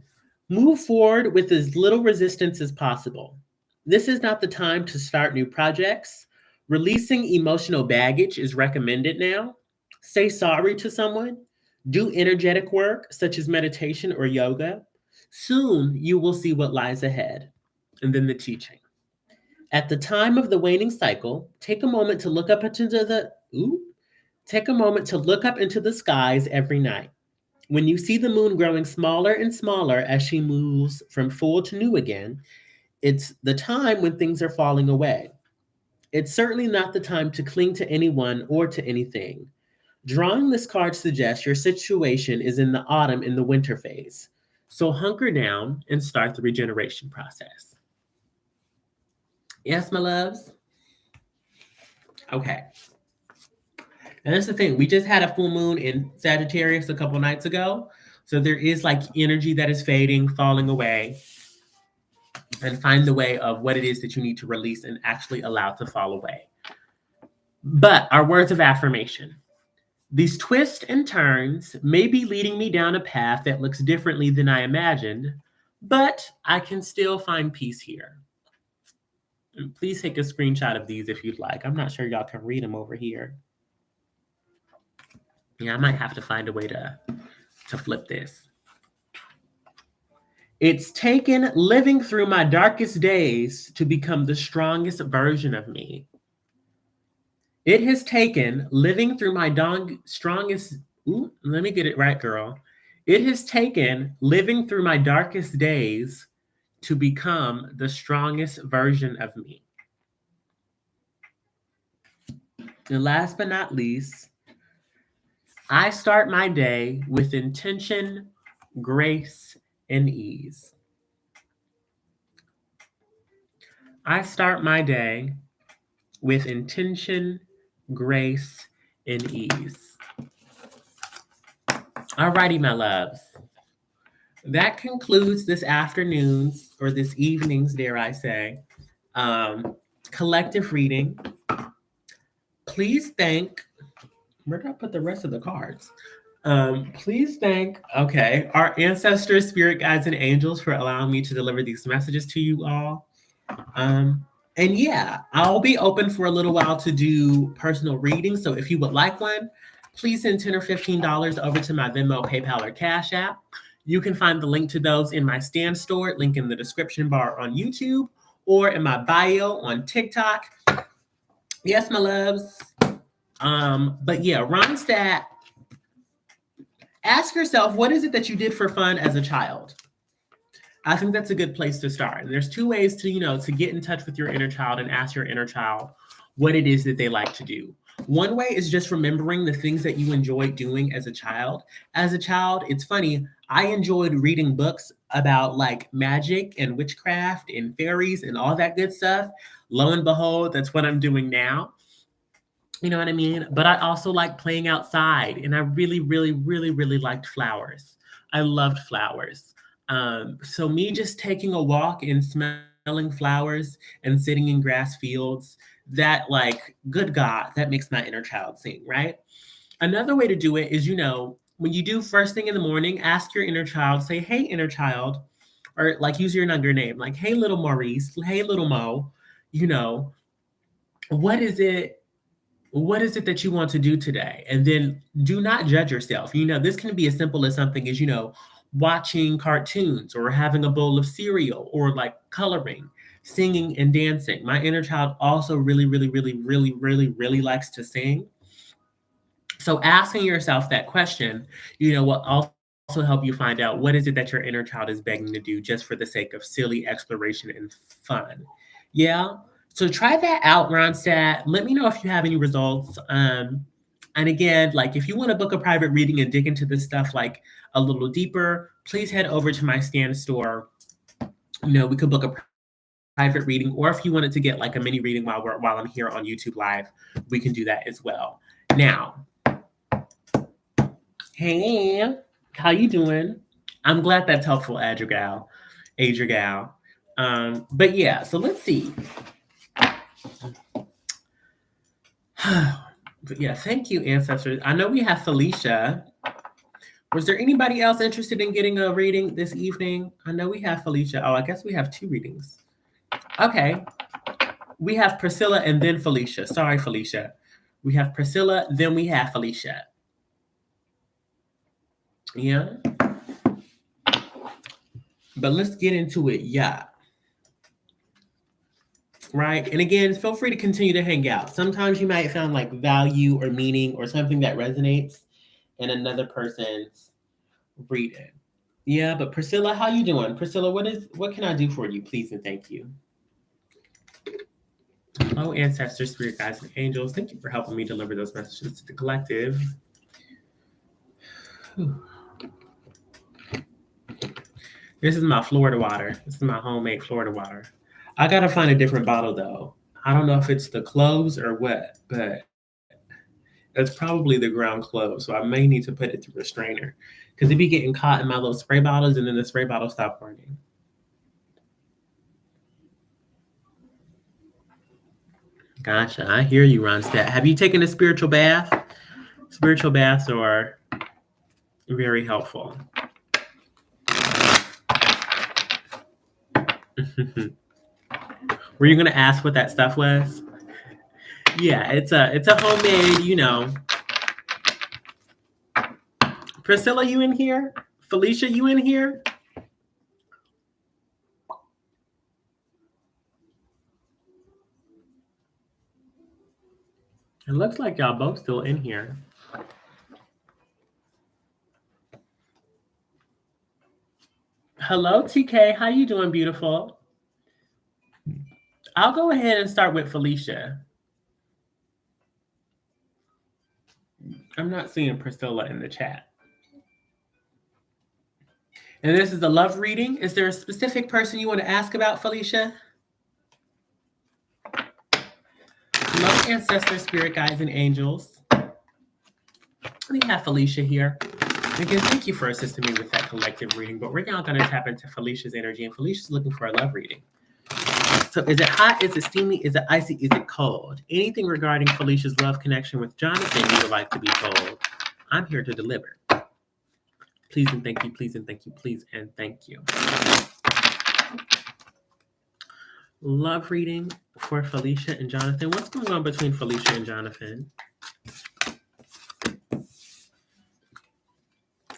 Move forward with as little resistance as possible. This is not the time to start new projects. Releasing emotional baggage is recommended now. Say sorry to someone. Do energetic work such as meditation or yoga. Soon you will see what lies ahead. And then the teaching. At the time of the waning cycle, take a moment to look up into the skies every night. When you see the moon growing smaller and smaller as she moves from full to new again, it's the time when things are falling away. It's certainly not the time to cling to anyone or to anything. Drawing this card suggests your situation is in the autumn and the winter phase. So hunker down and start the regeneration process. Yes, my loves? Okay. And that's the thing. We just had a full moon in Sagittarius a couple nights ago. So there is like energy that is fading, falling away. And find the way of what it is that you need to release and actually allow to fall away. But our words of affirmation. These twists and turns may be leading me down a path that looks differently than I imagined, but I can still find peace here. And please take a screenshot of these if you'd like. I'm not sure y'all can read them over here. Yeah, I might have to find a way to flip this. It's taken living through my darkest days to become the strongest version of me. It has taken living through my strongest. Ooh, let me get it right, girl. It has taken living through my darkest days to become the strongest version of me. And last but not least, I start my day with intention, grace, and ease. I start my day with intention, grace, and ease. Alrighty, my loves. That concludes this afternoon's or this evening's, dare I say, collective reading. Please thank, where did I put the rest of the cards? Please thank, our ancestors, spirit guides, and angels for allowing me to deliver these messages to you all. And yeah, I'll be open for a little while to do personal readings. So if you would like one, please send $10 or $15 over to my Venmo, PayPal, or Cash App. You can find the link to those in my stand store, link in the description bar on YouTube, or in my bio on TikTok. Yes, my loves. But yeah, Ronstadt, ask yourself, what is it that you did for fun as a child? I think that's a good place to start. And there's two ways to get in touch with your inner child and ask your inner child what it is that they like to do. One way is just remembering the things that you enjoyed doing as a child. As a child, it's funny, I enjoyed reading books about like magic and witchcraft and fairies and all that good stuff. Lo and behold, that's what I'm doing now. You know what I mean? But I also like playing outside, and I really, really, really, really liked flowers. I loved flowers. So me just taking a walk and smelling flowers and sitting in grass fields, that like, good God, that makes my inner child sing, right? Another way to do it is, when you do first thing in the morning, ask your inner child, say, hey, inner child, or like use your younger name, like, hey, little Maurice, hey, little Mo, you know, what is it that you want to do today? And then do not judge yourself. This can be as simple as something as, watching cartoons or having a bowl of cereal or like coloring, singing and dancing. My inner child also really, really, really, really, really, really likes to sing. So asking yourself that question, will also help you find out what is it that your inner child is begging to do just for the sake of silly exploration and fun. Yeah. So try that out, Ronstadt. Let me know if you have any results. And again, like if you want to book a private reading and dig into this stuff like a little deeper, please head over to my stand store. We could book a private reading, or if you wanted to get like a mini reading while I'm here on YouTube Live, we can do that as well. Now, hey, how you doing? I'm glad that's helpful, Adrigal. But yeah, so let's see. But yeah, thank you, ancestors. I know we have Felicia. Was there anybody else interested in getting a reading this evening? I know we have Felicia. Oh, I guess we have two readings. Okay. We have Priscilla and then Felicia. Sorry, Felicia. We have Priscilla, then we have Felicia. Yeah. But let's get into it. Yeah. Right. And again, feel free to continue to hang out. Sometimes you might find like value or meaning or something that resonates in another person's reading. Yeah, but Priscilla, how you doing? Priscilla, what can I do for you, please and thank you? Hello, ancestors, spirit guides, and angels. Thank you for helping me deliver those messages to the collective. Whew. This is my Florida water. This is my homemade Florida water. I gotta find a different bottle though. I don't know if it's the cloves or what, but that's probably the ground clove. So I may need to put it through a strainer because it be getting caught in my little spray bottles and then the spray bottle stopped working. Gotcha. I hear you, Ronstadt. Have you taken a spiritual bath? Spiritual baths are very helpful. Were you going to ask what that stuff was? Yeah, it's a homemade, Priscilla, you in here? Felicia, you in here? It looks like y'all both still in here. Hello, TK. How you doing, beautiful? I'll go ahead and start with Felicia. I'm not seeing Priscilla in the chat. And this is a love reading. Is there a specific person you want to ask about, Felicia? Love, ancestors, spirit guides, and angels. We have Felicia here. Again, thank you for assisting me with that collective reading, but we're now going to tap into Felicia's energy, and Felicia's looking for a love reading. So is it hot? Is it steamy? Is it icy? Is it cold? Anything regarding Felicia's love connection with Jonathan you would like to be told, I'm here to deliver. Please and thank you, please and thank you, please and thank you. Love reading for Felicia and Jonathan. What's going on between Felicia and Jonathan?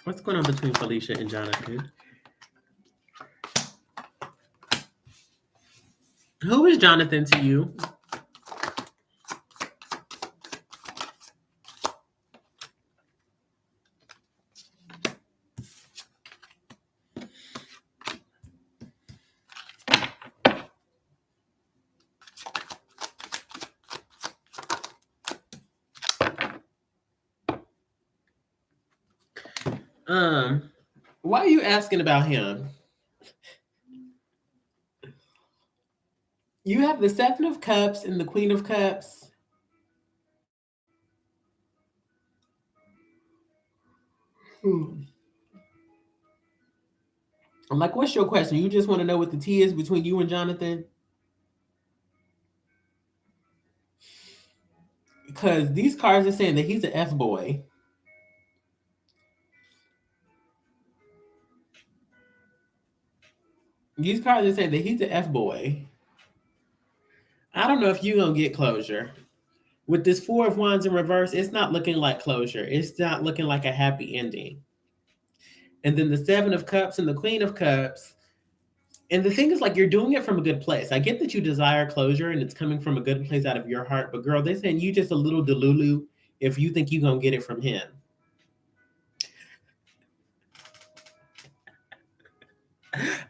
What's going on between Felicia and Jonathan? Who is Jonathan to you? Why are you asking about him? You have the Seven of Cups and the Queen of Cups. I'm like, what's your question? You just want to know what the tea is between you and Jonathan? Because these cards are saying that he's an F-boy. These cards are saying that he's an F-boy. I don't know if you're going to get closure. With this Four of Wands in reverse, it's not looking like closure. It's not looking like a happy ending. And then the Seven of Cups and the Queen of Cups. And the thing is, like, you're doing it from a good place. I get that you desire closure and it's coming from a good place out of your heart. But girl, they're saying you just a little delulu if you think you're going to get it from him.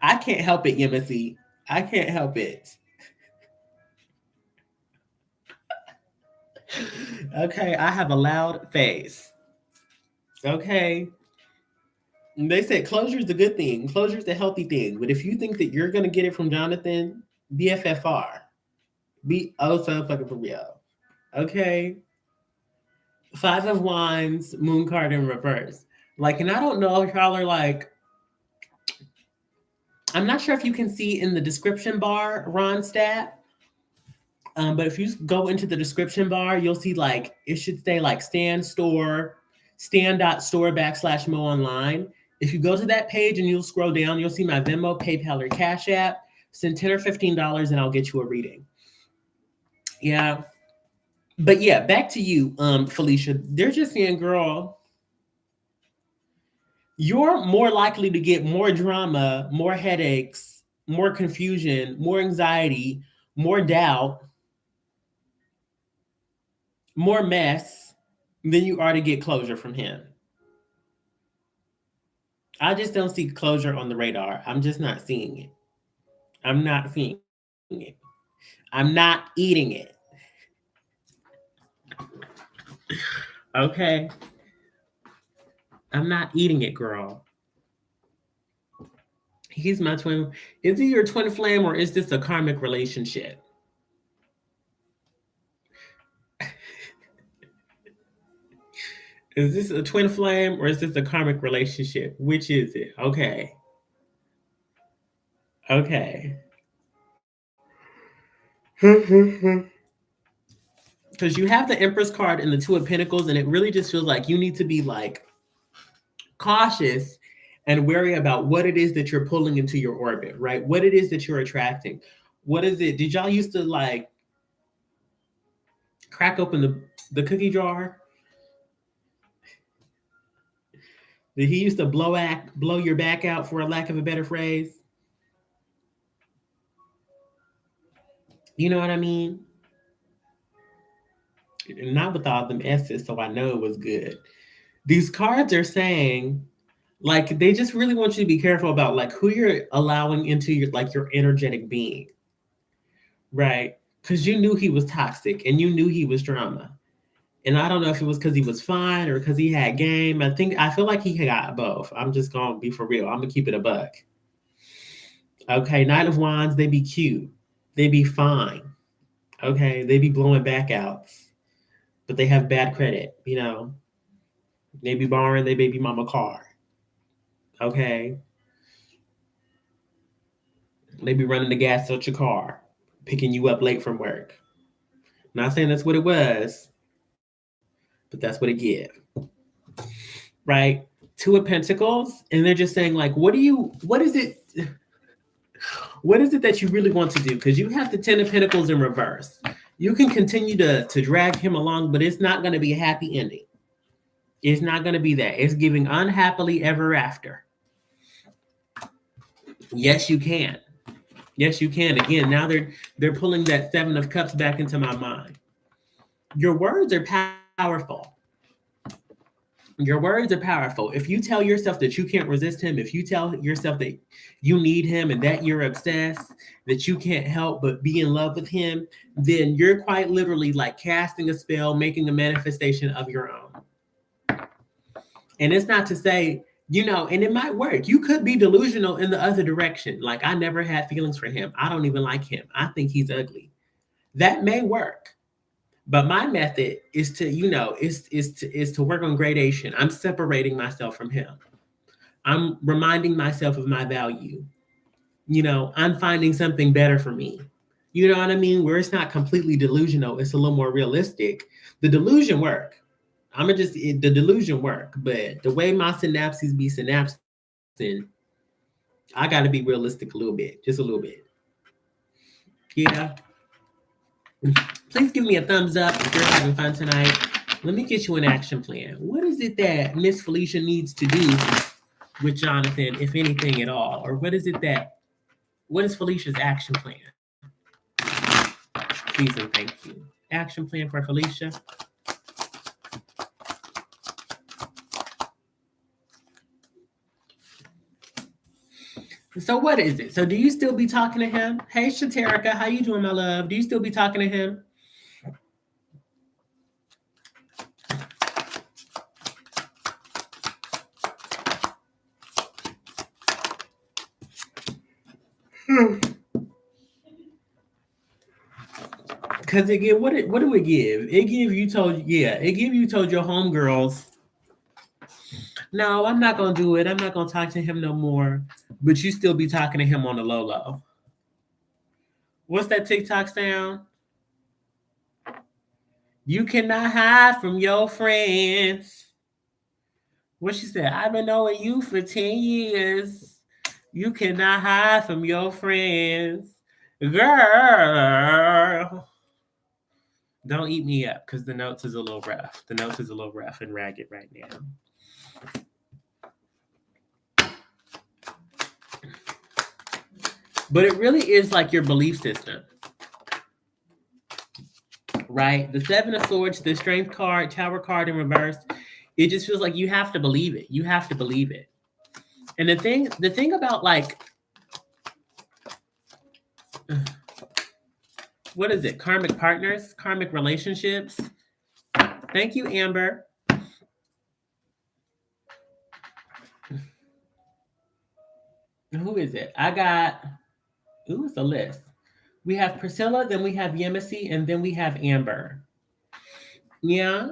I can't help it, Yemisi. I can't help it. Okay, I have a loud face. Okay. And they said closure is a good thing. Closure is a healthy thing. But if you think that you're going to get it from Jonathan, BFFR. Be oh so fucking for real. Okay. Five of Wands, Moon card in reverse. Like, and I don't know if y'all are like, I'm not sure if you can see in the description bar, Ronstadt. But if you go into the description bar, you'll see like, it should say like stan.store /Meaux online. If you go to that page and you'll scroll down, you'll see my Venmo, PayPal, or Cash App. Send $10 or $15 and I'll get you a reading. Yeah. But yeah, back to you, Felicia. They're just saying, girl, you're more likely to get more drama, more headaches, more confusion, more anxiety, more doubt, more mess than you are to get closure from him. I just don't see closure on the radar. I'm just not seeing it. I'm not seeing it. I'm not eating it. Okay. I'm not eating it, girl. He's my twin. Is he your twin flame or is this a karmic relationship? Is this a twin flame or is this a karmic relationship? Which is it? Okay. Okay. Because you have the Empress card and the Two of Pentacles, and it really just feels like you need to be like cautious and wary about what it is that you're pulling into your orbit, right? What it is that you're attracting. What is it? Did y'all used to like crack open the cookie jar? Did he used to blow your back out, for a lack of a better phrase? You know what I mean? Not with all them S's, so I know it was good. These cards are saying, like, they just really want you to be careful about like who you're allowing into your like your energetic being, right? Because you knew he was toxic and you knew he was drama. And I don't know if it was because he was fine or because he had game. I feel like he got both. I'm just gonna be for real. I'm gonna keep it a buck. Okay, Knight of Wands, they be cute. They be fine. Okay, they be blowing back outs, but they have bad credit, you know. They be borrowing their baby mama car. Okay. They be running the gas out your car, picking you up late from work. Not saying that's what it was, but that's what it give. Right? Two of Pentacles, and they're just saying, like, what is it that you really want to do? Because you have the Ten of Pentacles in reverse. You can continue to drag him along, but it's not going to be a happy ending. It's not going to be that. It's giving unhappily ever after. Yes, you can. Yes, you can. Again, now they're pulling that Seven of Cups back into my mind. Your words are powerful. Your words are powerful. If you tell yourself that you can't resist him, if you tell yourself that you need him and that you're obsessed, that you can't help but be in love with him, then you're quite literally like casting a spell, making a manifestation of your own. And it's not to say, you know, and it might work. You could be delusional in the other direction. Like, I never had feelings for him. I don't even like him. I think he's ugly. That may work. But my method is to, you know, is to work on gradation. I'm separating myself from him. I'm reminding myself of my value. You know, I'm finding something better for me. You know what I mean? Where it's not completely delusional, it's a little more realistic. The delusion work. The delusion work, but the way my synapses be synapsing, I got to be realistic a little bit, just a little bit. Yeah. Please give me a thumbs up if you're having fun tonight. Let me get you an action plan. What is it that Miss Felicia needs to do with Jonathan, if anything at all? Or what is Felicia's action plan? Please and thank you. Action plan for Felicia. So what is it? So do you still be talking to him? Hey, Shaterica, how you doing, my love? Do you still be talking to him? Because again, what do it give? It give you told your homegirls, no, I'm not gonna do it. I'm not gonna talk to him no more. But you still be talking to him on the low low. What's that TikTok sound? You cannot hide from your friends. What she said? I've been knowing you for 10 years. You cannot hide from your friends. Girl. Don't eat me up because the notes is a little rough. The notes is a little rough and ragged right now. But it really is like your belief system. Right? The Seven of Swords, the Strength card, Tower card in reverse. It just feels like you have to believe it. You have to believe it. And the thing about like, what is it? Karmic partners, karmic relationships. Thank you, Amber. Who is it? It's a list. We have Priscilla, then we have Yemisi, and then we have Amber. Yeah.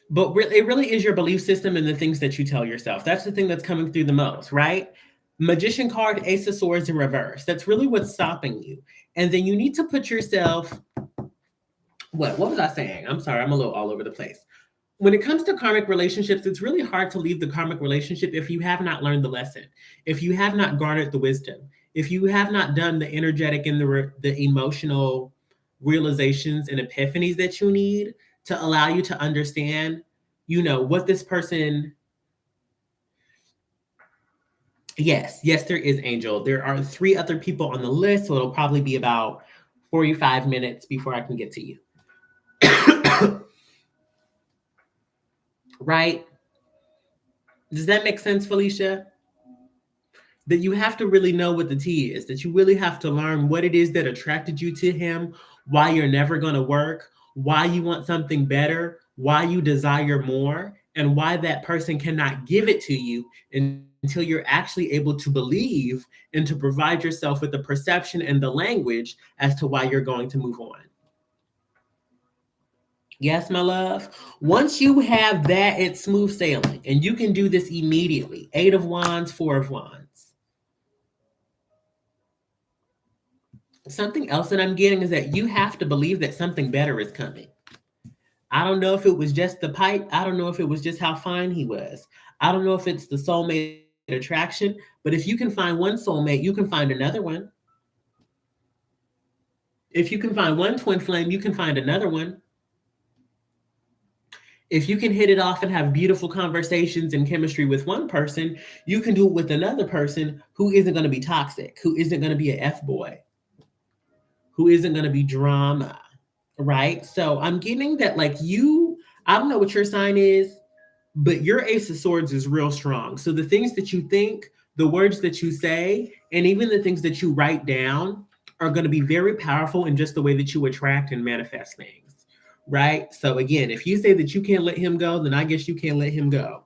But it really is your belief system and the things that you tell yourself. That's the thing that's coming through the most, right? Magician card, Ace of Swords in reverse. That's really what's stopping you. And then you need to put yourself, what was I saying? I'm sorry, I'm a little all over the place. When it comes to karmic relationships, it's really hard to leave the karmic relationship if you have not learned the lesson, if you have not garnered the wisdom, if you have not done the energetic and the emotional realizations and epiphanies that you need to allow you to understand, what this person. Yes, there is, Angel. There are 3 other people on the list, so it'll probably be about 45 minutes before I can get to you. Right? Does that make sense, Felicia? That you have to really know what the tea is, that you really have to learn what it is that attracted you to him, why you're never going to work, why you want something better, why you desire more, and why that person cannot give it to you until you're actually able to believe and to provide yourself with the perception and the language as to why you're going to move on. Yes, my love. Once you have that, it's smooth sailing, and you can do this immediately. 8 of Wands, 4 of Wands. Something else that I'm getting is that you have to believe that something better is coming. I don't know if it was just the pipe. I don't know if it was just how fine he was. I don't know if it's the soulmate attraction, but if you can find one soulmate, you can find another one. If you can find one twin flame, you can find another one. If you can hit it off and have beautiful conversations and chemistry with one person, you can do it with another person who isn't going to be toxic, who isn't going to be an F-boy, who isn't going to be drama, right? So I'm getting that, like, I don't know what your sign is, but your Ace of Swords is real strong. So the things that you think, the words that you say, and even the things that you write down are going to be very powerful in just the way that you attract and manifest things. Right? So again, if you say that you can't let him go, then I guess you can't let him go.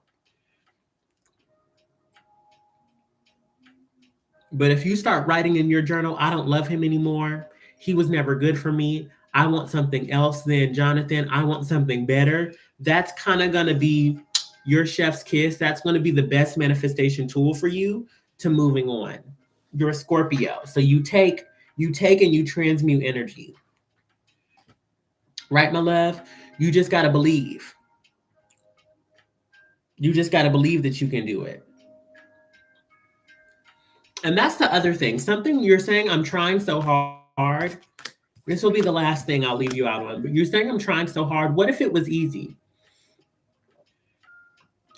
But if you start writing in your journal, I don't love him anymore. He was never good for me. I want something else than Jonathan. I want something better. That's kind of going to be your chef's kiss. That's going to be the best manifestation tool for you to moving on. You're a Scorpio. So you take and you transmute energy. Right, my love? You just got to believe. You just got to believe that you can do it. And that's the other thing. Something you're saying, I'm trying so hard. This will be the last thing I'll leave you out on. But you're saying, I'm trying so hard. What if it was easy?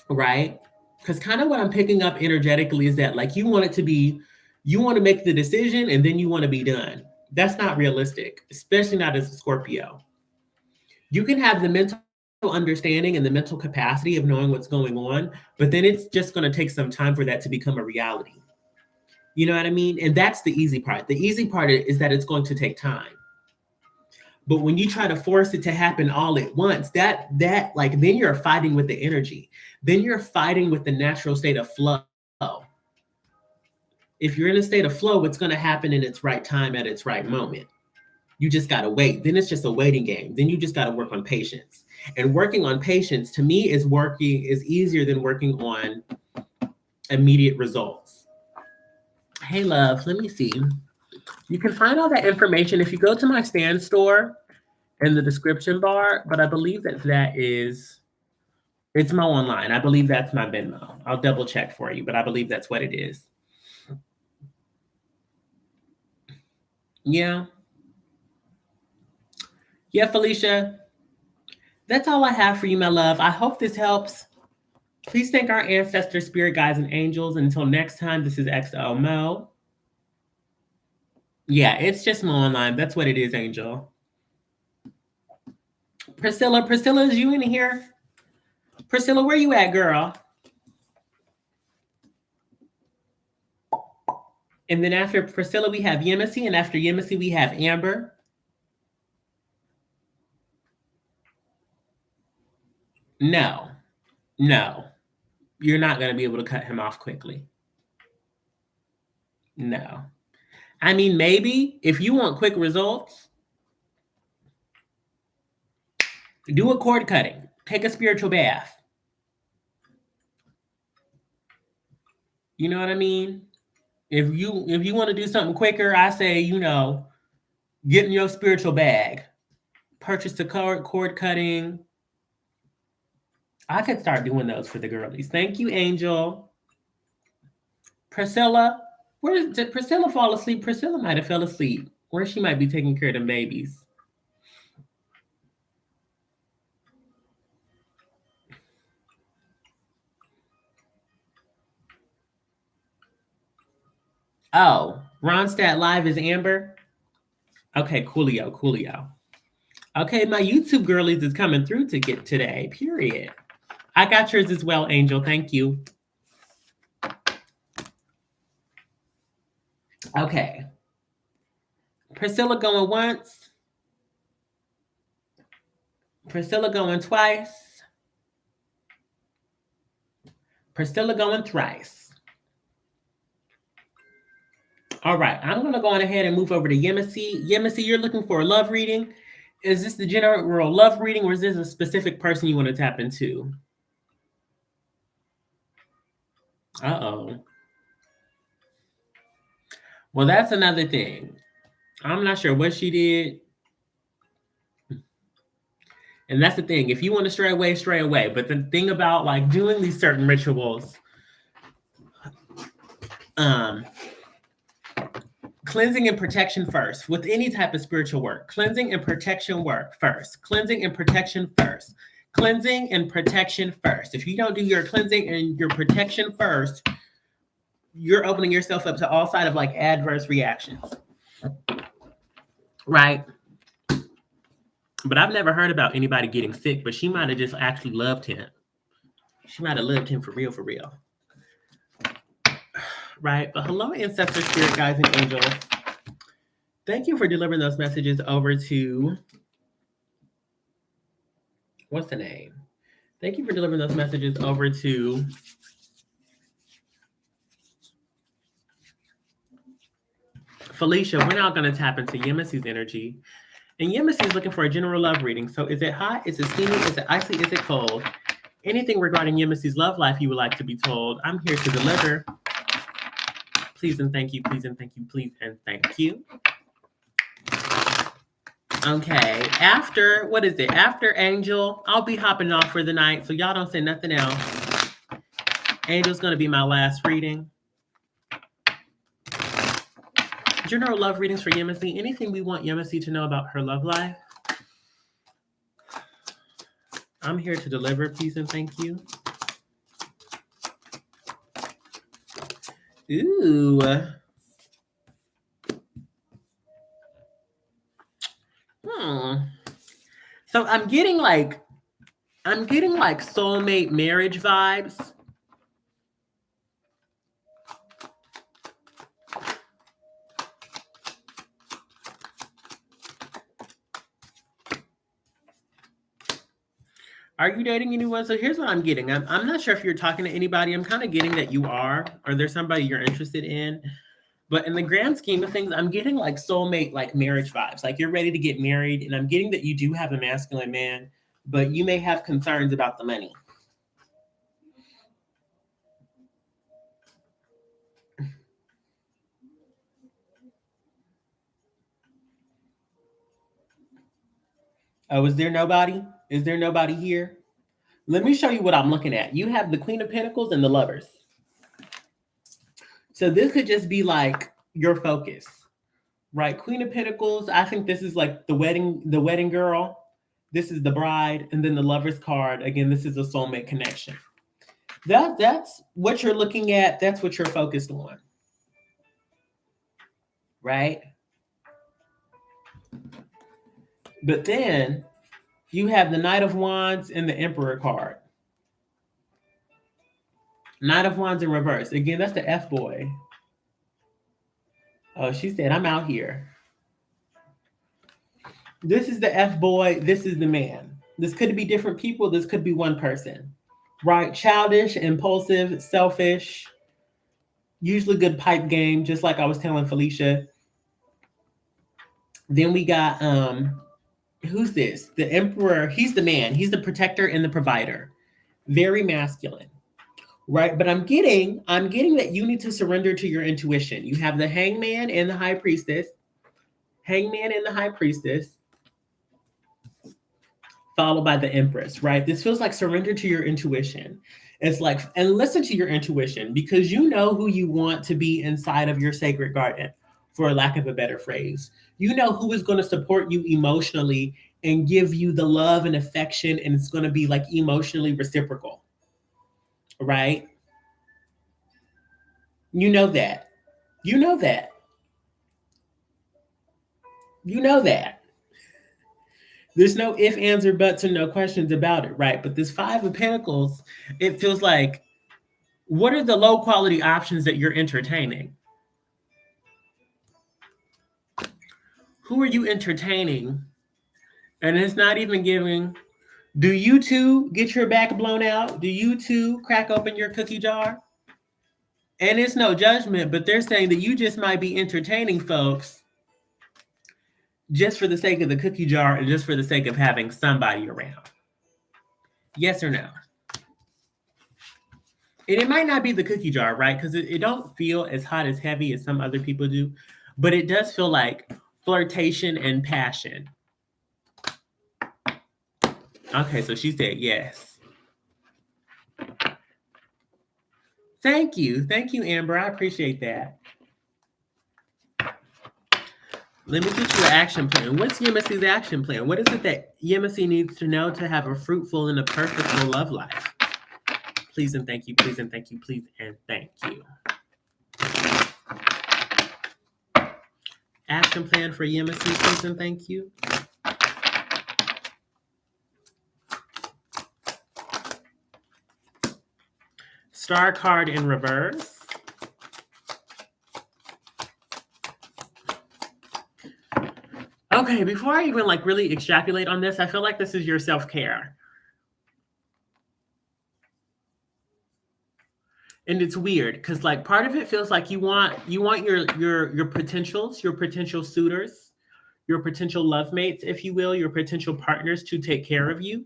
Right? Because kind of what I'm picking up energetically is that, like, you want to make the decision and then you want to be done. That's not realistic, especially not as a Scorpio. You can have the mental understanding and the mental capacity of knowing what's going on, but then it's just going to take some time for that to become a reality. You know what I mean? And that's the easy part. The easy part is that it's going to take time. But when you try to force it to happen all at once, that like, then you're fighting with the energy. Then you're fighting with the natural state of flow. If you're in a state of flow, it's going to happen in its right time at its right moment. You just got to wait. Then it's just a waiting game. Then you just got to work on patience. And working on patience, to me, is easier than working on immediate results. Hey, love, let me see. You can find all that information if you go to my Stan store in the description bar, but I believe it's Mo Online. I believe that's my Venmo. I'll double check for you, but I believe that's what it is. Yeah. Yeah, Felicia. That's all I have for you, my love. I hope this helps. Please thank our ancestors, spirit guides, and angels. Until next time, this is XO Mo. Yeah, it's just Mo Online. That's what it is, Angel. Priscilla, is you in here? Priscilla, where you at, girl? And then after Priscilla, we have Yemisi, and after Yemisi, we have Amber. No, you're not going to be able to cut him off quickly. No. I mean, maybe if you want quick results, do a cord cutting. Take a spiritual bath. You know what I mean? If you want to do something quicker, I say, get in your spiritual bag. Purchase the cord cutting. I could start doing those for the girlies. Thank you, Angel. Priscilla, did Priscilla fall asleep? Priscilla might have fell asleep. Or she might be taking care of them babies. Oh, Ronstadt Live is Amber. Okay, coolio, coolio. Okay, my YouTube girlies is coming through to get today. Period. I got yours as well, Angel. Thank you. Okay. Priscilla going once. Priscilla going twice. Priscilla going thrice. All right, I'm going to go on ahead and move over to Yemisi. Yemisi, you're looking for a love reading. Is this the general love reading, or is this a specific person you want to tap into? Uh-oh. Well, that's another thing. I'm not sure what she did. And that's the thing. If you want to stray away, stray away. But the thing about like doing these certain rituals, cleansing and protection first with any type of spiritual work. Cleansing and protection work first. Cleansing and protection first. Cleansing and protection first. If you don't do your cleansing and your protection first, you're opening yourself up to all side of like adverse reactions. Right? But I've never heard about anybody getting sick, but she might have just actually loved him. She might have loved him for real, for real. Right? But hello, ancestor, spirit guides, and angels. Thank you for delivering those messages over to, what's the name? Thank you for delivering those messages over to Felicia. We're now going to tap into Yemisi's energy. And Yemisi is looking for a general love reading. So is it hot? Is it steamy? Is it icy? Is it cold? Anything regarding Yemisi's love life you would like to be told, I'm here to deliver. Please and thank you, please and thank you, please and thank you. Okay, after, what is it? After Angel, I'll be hopping off for the night, so y'all don't say nothing else. Angel's going to be my last reading. General love readings for Yemisi. Anything we want Yemisi to know about her love life? I'm here to deliver, please and thank you. Ooh. So I'm getting like soulmate marriage vibes. Are you dating anyone? So here's what I'm getting. I'm not sure if you're talking to anybody. I'm kind of getting that you are, or there's somebody you're interested in. But in the grand scheme of things, I'm getting like soulmate, like marriage vibes. Like you're ready to get married. And I'm getting that you do have a masculine man, but you may have concerns about the money. Oh, is there nobody? Is there nobody here? Let me show you what I'm looking at. You have the Queen of Pentacles and the Lovers. So this could just be like your focus, right? Queen of Pentacles. I think this is like the wedding girl. This is the bride, and then the Lovers card. Again, this is a soulmate connection. That's what you're looking at. That's what you're focused on, right? But then you have the Knight of Wands and the Emperor card. Knight of Wands in reverse. Again, that's the F-boy. Oh, she said, I'm out here. This is the F-boy. This is the man. This could be different people. This could be one person, right? Childish, impulsive, selfish, usually good pipe game, just like I was telling Felicia. Then we got, who's this? The Emperor. He's the man. He's the protector and the provider. Very masculine. Right, but I'm getting that you need to surrender to your intuition. You have the Hangman and the High Priestess. Hangman and the High Priestess. Followed by the Empress, right? This feels like surrender to your intuition. It's like, and listen to your intuition, because you know who you want to be inside of your sacred garden, for lack of a better phrase. You know who is going to support you emotionally and give you the love and affection, and it's going to be like emotionally reciprocal. Right? You know that. You know that. You know that. There's no if, ands, or buts, and no questions about it, right? But this Five of Pentacles, it feels like, what are the low quality options that you're entertaining? Who are you entertaining? And it's not even giving. Do you too get your back blown out? Do you too crack open your cookie jar? And it's no judgment, but they're saying that you just might be entertaining folks just for the sake of the cookie jar and just for the sake of having somebody around. Yes or no? And it might not be the cookie jar, right? Because it don't feel as hot as heavy as some other people do, but it does feel like flirtation and passion. Okay, so she said yes. Thank you. Thank you, Amber. I appreciate that. Let me get you an action plan. What's Yemisi's action plan? What is it that Yemisi needs to know to have a fruitful and a purposeful love life? Please and thank you, please and thank you, please and thank you. Action plan for Yemisi, please and thank you. Star card in reverse. Okay, before I even really extrapolate on this, I feel like this is your self-care. And it's weird because part of it feels like you want your potentials, your potential suitors, your potential love mates, if you will, your potential partners to take care of you.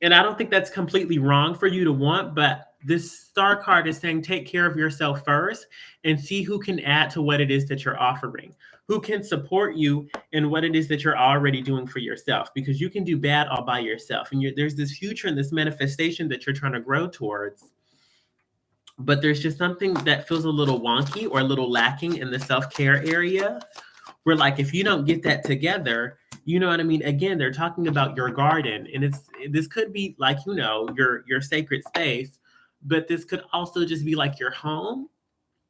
And I don't think that's completely wrong for you to want, but this star card is saying take care of yourself first and see who can add to what it is that you're offering, who can support you in what it is that you're already doing for yourself, because you can do bad all by yourself. And there's this future and this manifestation that you're trying to grow towards. But there's just something that feels a little wonky or a little lacking in the self-care area, where if you don't get that together, you know what I mean? Again, they're talking about your garden, and this could be your sacred space, but this could also just be your home,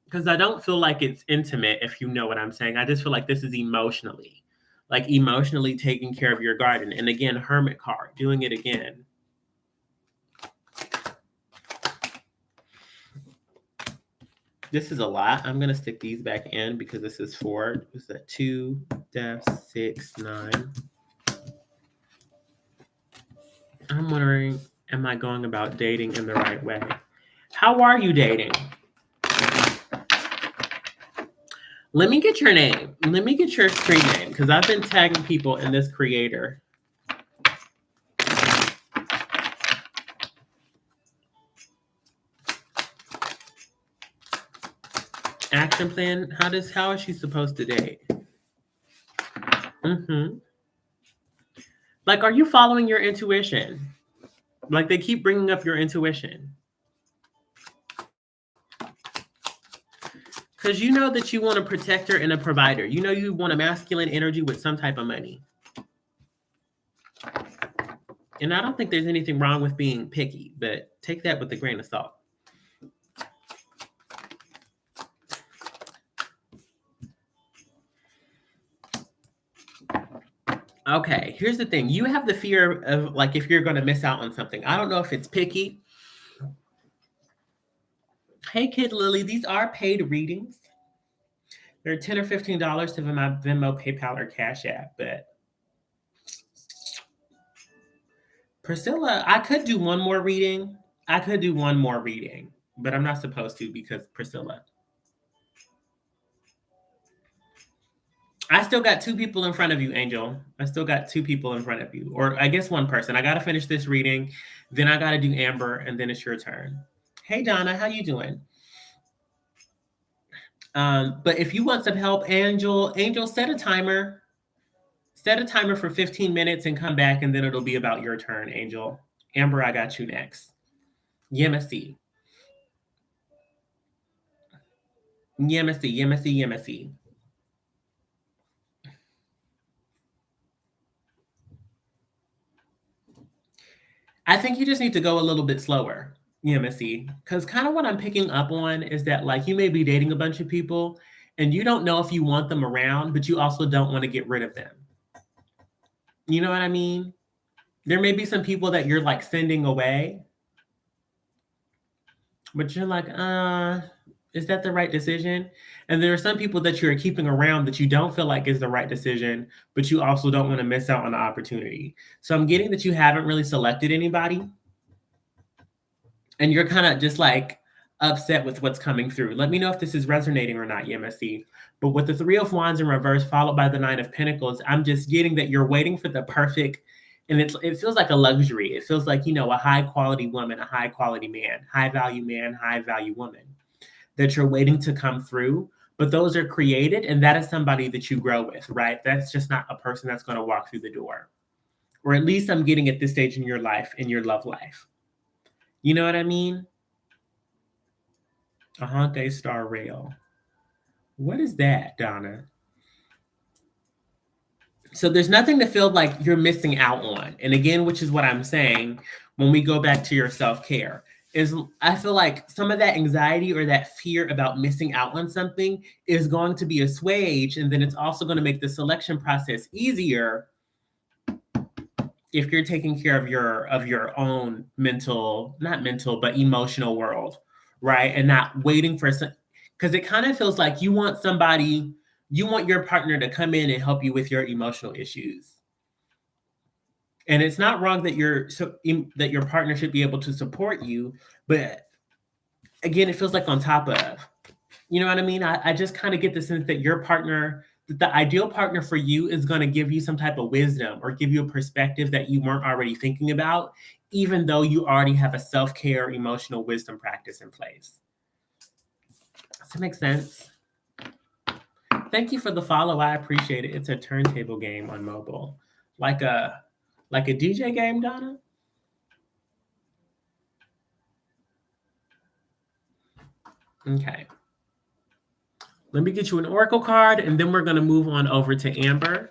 because I don't feel like it's intimate, if you know what I'm saying. I just feel like this is emotionally taking care of your garden. And again, Hermit card, doing it again. This is a lot. I'm going to stick these back in because this is 4. Is that 2, 6, 9? I'm wondering, am I going about dating in the right way? How are you dating? Let me get your name. Let me get your screen name, because I've been tagging people in this creator. Action plan. How is she supposed to date? Are you following your intuition? They keep bringing up your intuition. Because you know that you want a protector and a provider. You know you want a masculine energy with some type of money. And I don't think there's anything wrong with being picky, but take that with a grain of salt. Okay, here's the thing. You have the fear of if you're going to miss out on something. I don't know if it's picky. Hey, Kid Lily, these are paid readings. They're $10 or $15 to my Venmo, PayPal, or Cash App. But Priscilla, I could do one more reading. But I'm not supposed to because Priscilla. I still got 2 people in front of you, Angel. I still got 2 people in front of you. Or I guess 1 person. I got to finish this reading. Then I got to do Amber, and then it's your turn. Hey, Donna, how you doing? But if you want some help, Angel, set a timer. Set a timer for 15 minutes and come back, and then it'll be about your turn, Angel. Amber, I got you next. Yemisi. I think you just need to go a little bit slower. Yeah, Missy. Because kind of what I'm picking up on is that like you may be dating a bunch of people and you don't know if you want them around, but you also don't want to get rid of them. You know what I mean? There may be some people that you're like sending away, but you're like, is that the right decision? And there are some people that you're keeping around that you don't feel like is the right decision, but you also don't want to miss out on the opportunity. So I'm getting that you haven't really selected anybody and you're kind of just like upset with what's coming through. Let me know if this is resonating or not, MSC. But with the Three of Wands in reverse, followed by the Nine of Pentacles, I'm just getting that you're waiting for the perfect, and it feels like a luxury. It feels like, you know, a high quality woman, a high quality man, high value woman that you're waiting to come through. But those are created, and that is somebody that you grow with, right? That's just not a person that's going to walk through the door. Or at least I'm getting at this stage in your life, in your love life. You know what I mean? Ahante Star Rail. What is that, Donna? So there's nothing to feel like you're missing out on. And again, which is what I'm saying when we go back to your self-care, is I feel like some of that anxiety or that fear about missing out on something is going to be assuaged. And then it's also going to make the selection process easier if you're taking care of your own mental, not mental, but emotional world, right? And not waiting for some, because it kind of feels like you want somebody, you want your partner to come in and help you with your emotional issues. And it's not wrong that that your partner should be able to support you, but again, it feels like on top of, you know what I mean? I just kind of get the sense that your partner, that the ideal partner for you is going to give you some type of wisdom or give you a perspective that you weren't already thinking about, even though you already have a self-care, emotional wisdom practice in place. Does that make sense? Thank you for the follow. I appreciate it. It's a turntable game on mobile. Like a DJ game, Donna? Okay. Let me get you an oracle card, and then we're going to move on over to Amber.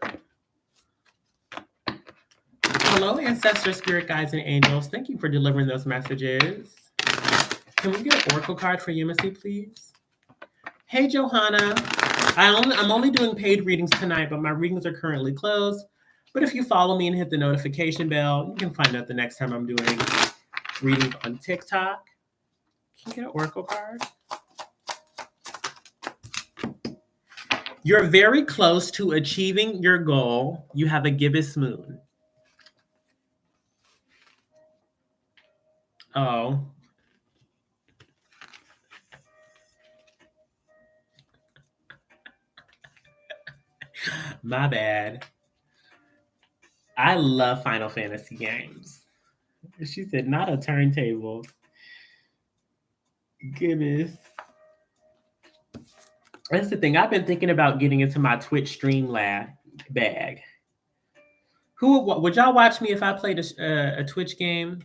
Hello, ancestors, spirit guides, and angels. Thank you for delivering those messages. Can we get an oracle card for Yemisi, please? Hey, Johanna. I'm only doing paid readings tonight, but my readings are currently closed. But if you follow me and hit the notification bell, you can find out the next time I'm doing readings on TikTok. Can you get an oracle card? You're very close to achieving your goal. You have a gibbous moon. Oh. My bad. I love Final Fantasy games. She said, not a turntable. Goodness. That's the thing. I've been thinking about getting into my Twitch stream bag. Would y'all watch me if I played a Twitch game?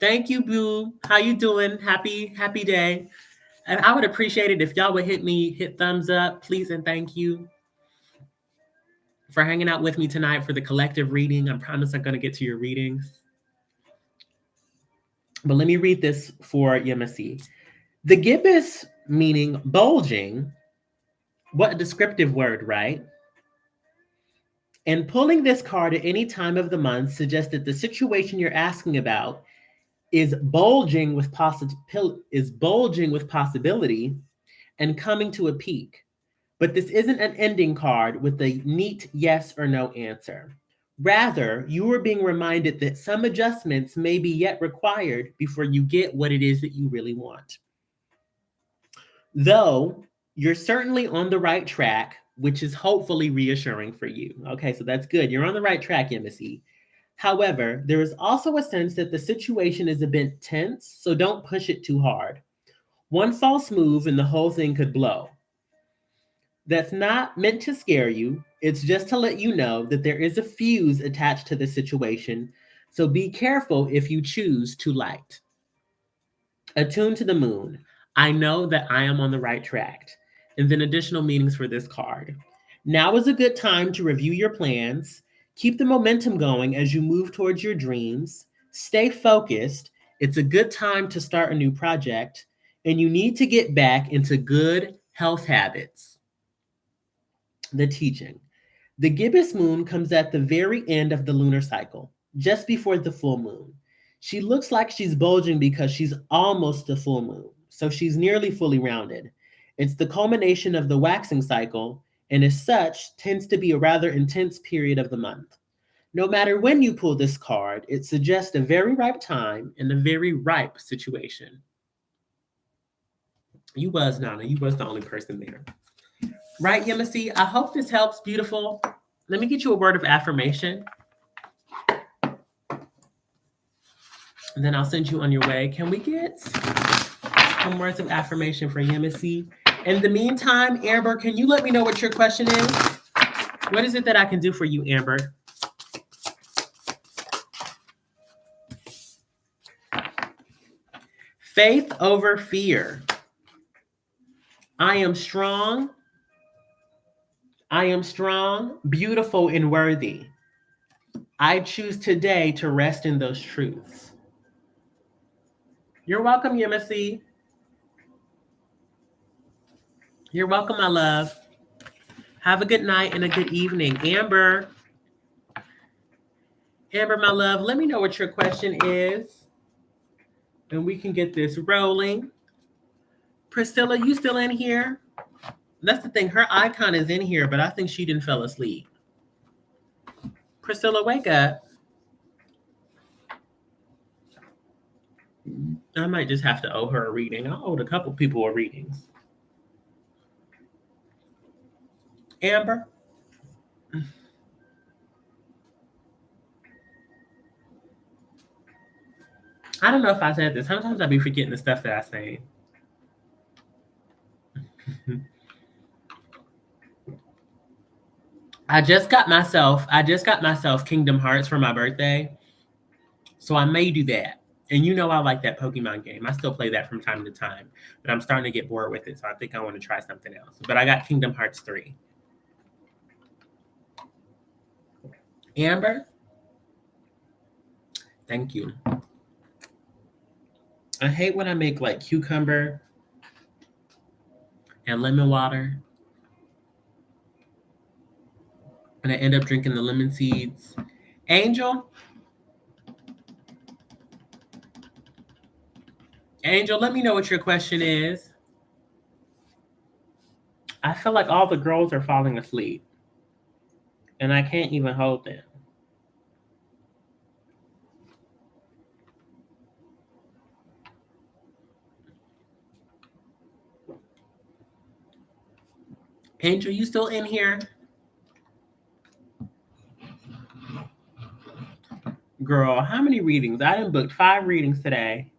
Thank you, Boo. How you doing? Happy day. And I would appreciate it if y'all would hit thumbs up, please, and thank you for hanging out with me tonight for the collective reading. I promise I'm going to get to your readings. But let me read this for Yemisi. The gibbous, meaning bulging, what a descriptive word, right? And pulling this card at any time of the month suggests that the situation you're asking about is bulging with possibility and coming to a peak. But this isn't an ending card with a neat yes or no answer. Rather, you are being reminded that some adjustments may be yet required before you get what it is that you really want. Though you're certainly on the right track, which is hopefully reassuring for you. Okay, so that's good. You're on the right track, Embassy. However, there is also a sense that the situation is a bit tense, so don't push it too hard. One false move and the whole thing could blow. That's not meant to scare you. It's just to let you know that there is a fuse attached to the situation, so be careful if you choose to light. Attuned to the moon. I know that I am on the right track. And then additional meanings for this card. Now is a good time to review your plans. Keep the momentum going as you move towards your dreams. Stay focused It's a good time to start a new project, and you need to get back into good health habits. The teaching. The gibbous moon comes at the very end of the lunar cycle, just before the full moon. She looks like she's bulging because she's almost the full moon, so she's nearly fully rounded. It's the culmination of the waxing cycle, and as such, tends to be a rather intense period of the month. No matter when you pull this card, it suggests a very ripe time and a very ripe situation. You was, Nana. You was the only person there. Right, Yemisi? I hope this helps, beautiful. Let me get you a word of affirmation. And then I'll send you on your way. Can we get some words of affirmation for Yemisi? In the meantime, Amber, can you let me know what your question is? What is it that I can do for you, Amber? Faith over fear. I am strong. I am strong, beautiful, and worthy. I choose today to rest in those truths. You're welcome, Yemisi. You're welcome, my love. Have a good night and a good evening. Amber. Amber, my love, let me know what your question is, and we can get this rolling. Priscilla, you still in here? That's the thing. Her icon is in here, but I think she didn't fall asleep. Priscilla, wake up. I might just have to owe her a reading. I owed a couple people a readings. Amber? I don't know if I said this. Sometimes I be forgetting the stuff that I say. I just got myself Kingdom Hearts for my birthday. So I may do that. And you know I like that Pokemon game. I still play that from time to time. But I'm starting to get bored with it. So I think I want to try something else. But I got Kingdom Hearts 3. Amber? Thank you. I hate when I make like cucumber and lemon water. And I end up drinking the lemon seeds. Angel? Angel, let me know what your question is. I feel like all the girls are falling asleep. And I can't even hold them. Angel, you still in here? Girl, how many readings? I done booked 5 readings today.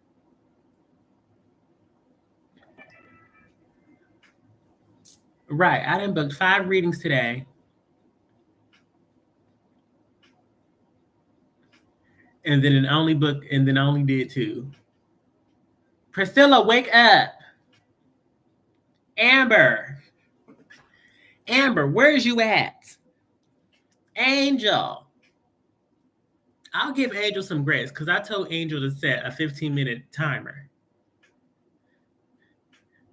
Right, I done booked 5 readings today. And then only did 2. Priscilla, wake up. Amber, where's you at? Angel. I'll give Angel some grace because I told Angel to set a 15-minute timer.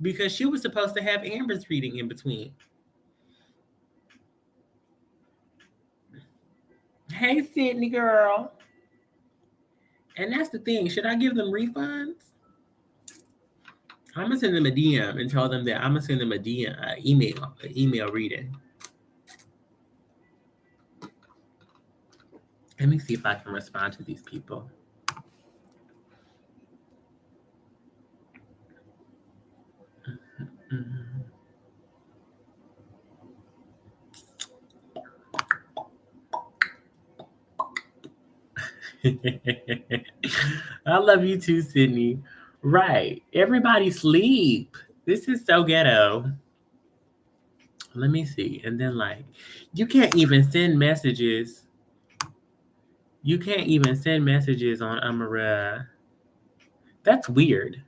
Because she was supposed to have Amber's reading in between. Hey, Sydney girl. And that's the thing. Should I give them refunds? I'm going to send them a DM and tell them that I'm going to send them an email reading. Let me see if I can respond to these people. I love you too, Sydney. Right. Everybody sleep. This is so ghetto. Let me see. And then you can't even send messages. You can't even send messages on Amara. That's weird.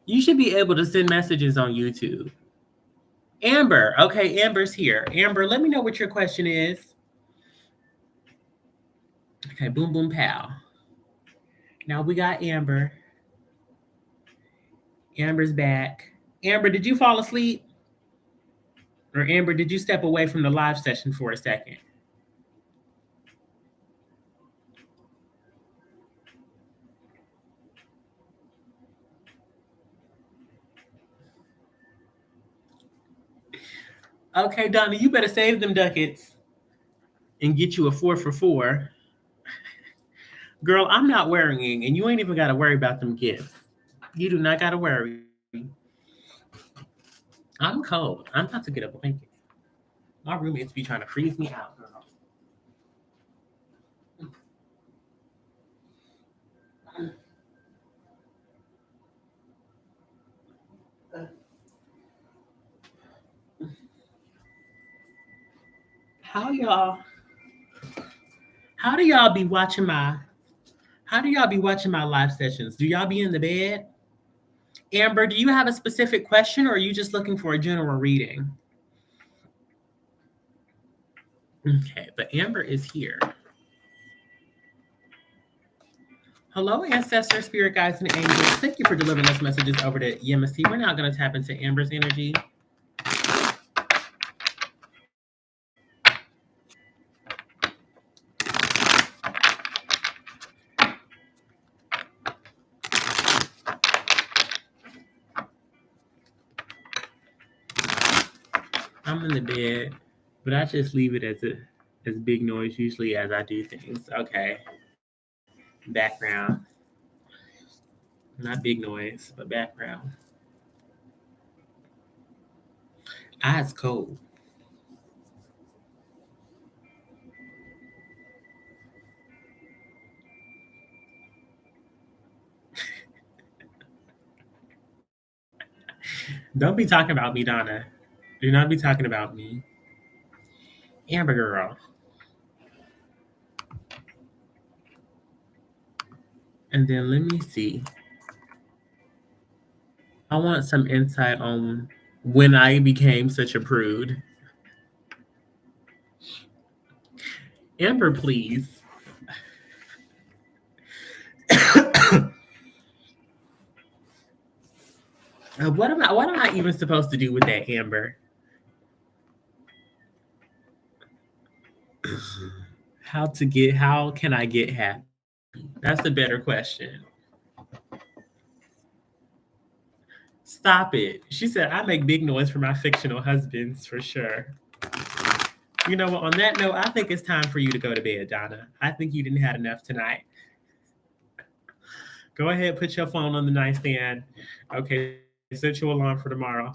You should be able to send messages on YouTube. Amber. Okay, Amber's here. Amber, let me know what your question is. Okay, boom, boom, pow. Now we got Amber. Amber's back. Amber, did you fall asleep? Or Amber, did you step away from the live session for a second? Okay, Donna, you better save them ducats and get you a 4 for 4. Girl, I'm not worrying, and you ain't even got to worry about them gifts. You do not got to worry. I'm cold. I'm about to get a blanket. My roommates be trying to freeze me out, girl. How y'all? How do y'all be watching my? How do y'all be watching my live sessions? Do y'all be in the bed? Amber, do you have a specific question, or are you just looking for a general reading? Okay, but Amber is here. Hello, ancestors, spirit guides, and angels. Thank you for delivering us messages over to Yemisi. We're now going to tap into Amber's energy. I'm in the bed, but I just leave it as big noise usually as I do things. Okay. Background. Not big noise, but background. Eyes cold. Don't be talking about me, Donna. Do not be talking about me. Amber girl. And then let me see. I want some insight on when I became such a prude. Amber, please. What am I even supposed to do with that, Amber? How can I get happy? That's a better question. Stop it. She said I make big noise for my fictional husbands for sure. You know what? On that note, I think it's time for you to go to bed, Donna. I think you didn't have enough tonight. Go ahead, put your phone on the nightstand. Okay, set your alarm for tomorrow.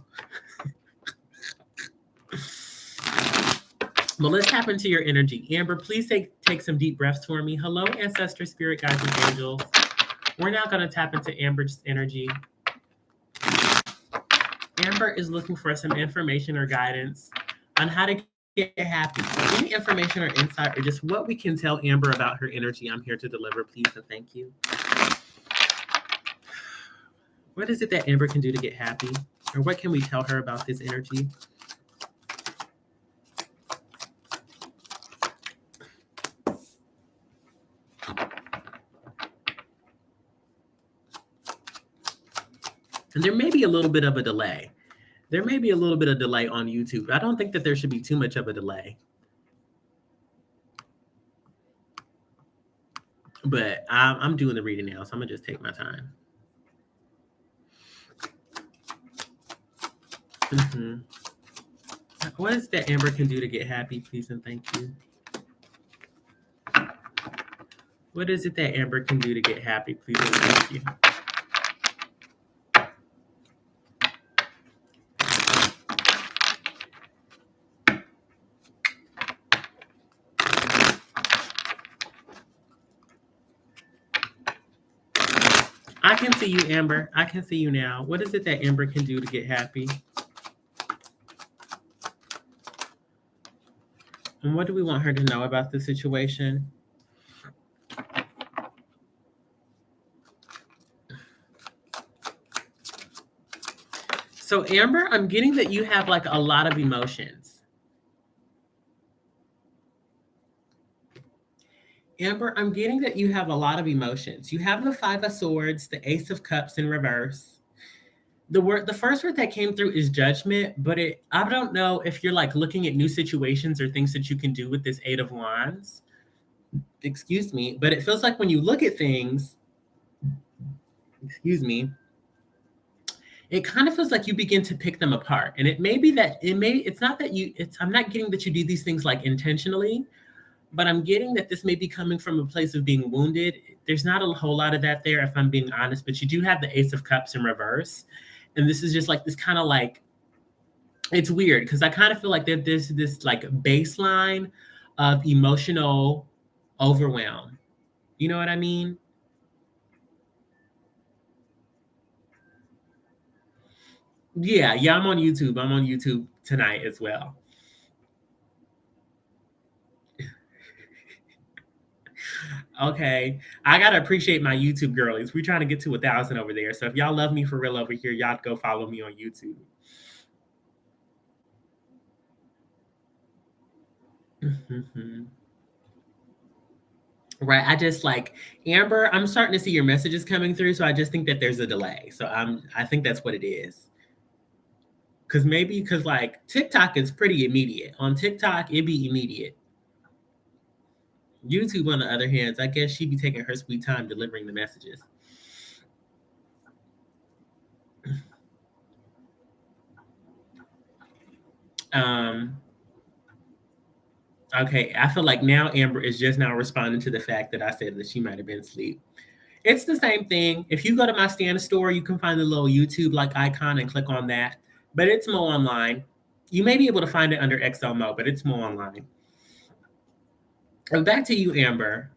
Well, let's tap into your energy. Amber, please take some deep breaths for me. Hello, ancestor, spirit guides, and angels. We're now going to tap into Amber's energy. Amber is looking for some information or guidance on how to get happy. Any information or insight or just what we can tell Amber about her energy, I'm here to deliver, please and thank you. What is it that Amber can do to get happy? Or what can we tell her about this energy? And there may be a little bit of a delay. There may be a little bit of delay on YouTube. I don't think that there should be too much of a delay. But I'm doing the reading now, so I'm going to just take my time. Mm-hmm. What is that Amber can do to get happy, please and thank you? What is it that Amber can do to get happy, please and thank you? I can see you, Amber. I can see you now. What is it that Amber can do to get happy? And what do we want her to know about the situation? So Amber, I'm getting that you have like a lot of emotions. Amber, I'm getting that you have a lot of emotions. You have the Five of Swords, the Ace of Cups in reverse. The first word that came through is judgment, but I don't know if you're like looking at new situations or things that you can do with this Eight of Wands. Excuse me, but it feels like when you look at things, excuse me, it kind of feels like you begin to pick them apart. And it may be that it's not that I'm not getting that you do these things like intentionally, but I'm getting that this may be coming from a place of being wounded. There's not a whole lot of that there, if I'm being honest, but you do have the Ace of Cups in reverse. And this is just like this kind of like, it's weird because I kind of feel like there's this like baseline of emotional overwhelm. You know what I mean? Yeah, I'm on YouTube. I'm on YouTube tonight as well. Okay, I gotta appreciate my YouTube girlies. We're trying to get to 1,000 over there. So if y'all love me for real over here, y'all go follow me on YouTube. Right. I just like Amber, I'm starting to see your messages coming through. So I just think that there's a delay. So I think that's what it is. Because like TikTok is pretty immediate. On TikTok, it'd be immediate. YouTube, on the other hand, I guess she'd be taking her sweet time delivering the messages. Um, okay, I feel like now Amber is just now responding to the fact that I said that she might have been asleep. It's the same thing. If you go to my Stan store, you can find the little YouTube like icon and click on that. But it's Meaux Online. You may be able to find it under XL Meaux, but it's Meaux Online. And back to you, Amber.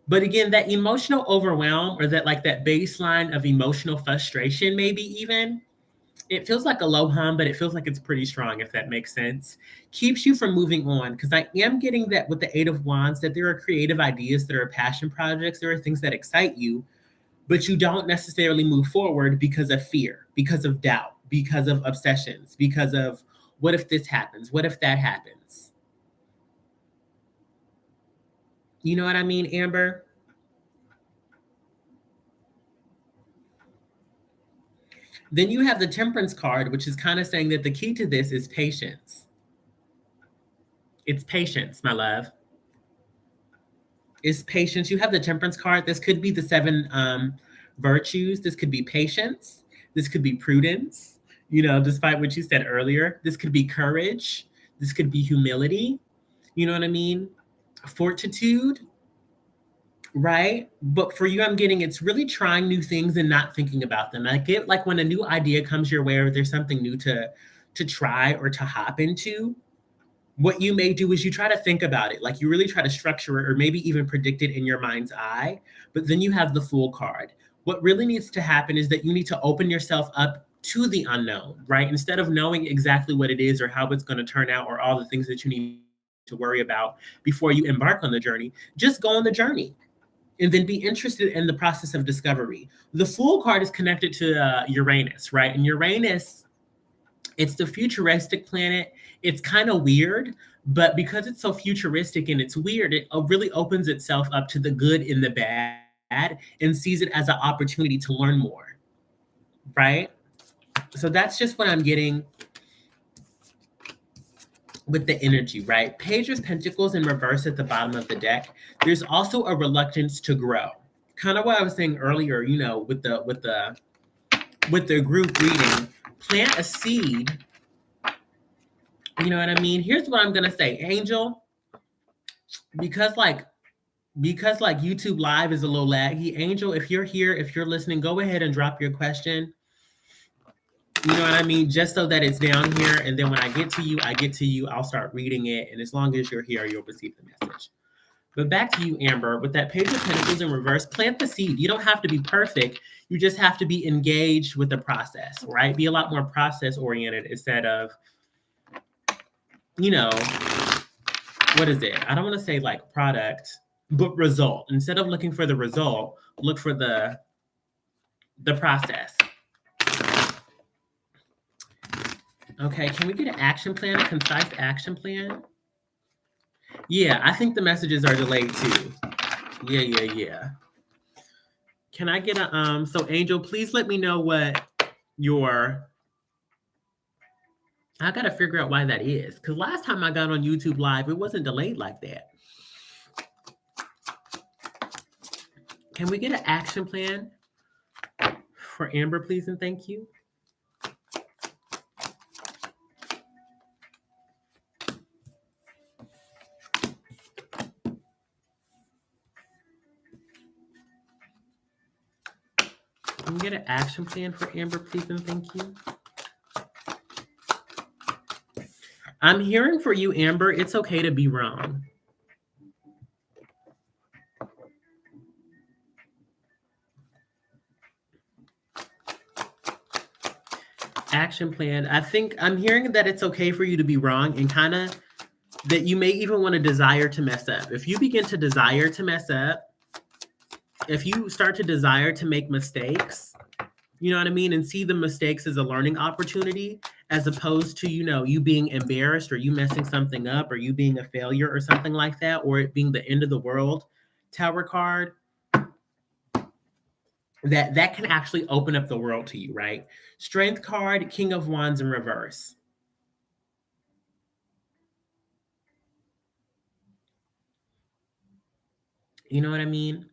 But again, that emotional overwhelm or that like that baseline of emotional frustration, maybe even, it feels like a low hum, but it feels like it's pretty strong, if that makes sense. Keeps you from moving on. Because I am getting that with the Eight of Wands, that there are creative ideas, there are passion projects, there are things that excite you, but you don't necessarily move forward because of fear, because of doubt, because of obsessions, because of what if this happens? What if that happens? You know what I mean, Amber? Then you have the Temperance card, which is kind of saying that the key to this is patience. It's patience, my love. It's patience. You have the Temperance card. This could be the seven virtues. This could be patience. This could be prudence. You know, despite what you said earlier, this could be courage. This could be humility. You know what I mean? Fortitude, right? But for you, I'm getting it's really trying new things and not thinking about them. I get like when a new idea comes your way or there's something new to try or to hop into, what you may do is you try to think about it, like you really try to structure it or maybe even predict it in your mind's eye. But then you have the Fool card. What really needs to happen is that you need to open yourself up to the unknown, right? Instead of knowing exactly what it is or how it's going to turn out or all the things that you need to worry about before you embark on the journey, just go on the journey and then be interested in the process of discovery. The Fool card is connected to Uranus, right? And Uranus, it's the futuristic planet. It's kind of weird, but because it's so futuristic and it's weird, it really opens itself up to the good and the bad and sees it as an opportunity to learn more, right? So that's just what I'm getting with the energy, right? Page of Pentacles in reverse at the bottom of the deck. There's also a reluctance to grow. Kind of what I was saying earlier, you know, with the group reading, plant a seed. You know what I mean? Here's what I'm gonna say, Angel, because like YouTube Live is a little laggy. Angel, if you're here, if you're listening, go ahead and drop your question. You know what I mean? Just so that it's down here. And then when I get to you, I'll start reading it. And as long as you're here, you'll receive the message. But back to you, Amber, with that Page of Pentacles in reverse, plant the seed. You don't have to be perfect. You just have to be engaged with the process, right? Be a lot more process oriented instead of, you know, what is it? I don't want to say like product, but result. Instead of looking for the result, look for the process. Okay, can we get an action plan, a concise action plan? Yeah, I think the messages are delayed too. Yeah. Can I get a so Angel, please let me know what your I gotta figure out why that is. Cause last time I got on YouTube Live, it wasn't delayed like that. Can we get an action plan for Amber, please, and thank you? Can we get an action plan for Amber, please, and thank you? I'm hearing for you, Amber, it's okay to be wrong. Action plan. I think I'm hearing that it's okay for you to be wrong and kind of that you may even want to desire to mess up. If you begin to desire to mess up, if you start to desire to make mistakes, you know what I mean, and see the mistakes as a learning opportunity as opposed to, you being embarrassed or you messing something up or you being a failure or something like that, or it being the end of the world tower card, that can actually open up the world to you, right? Strength card, King of Wands in reverse. You know what I mean?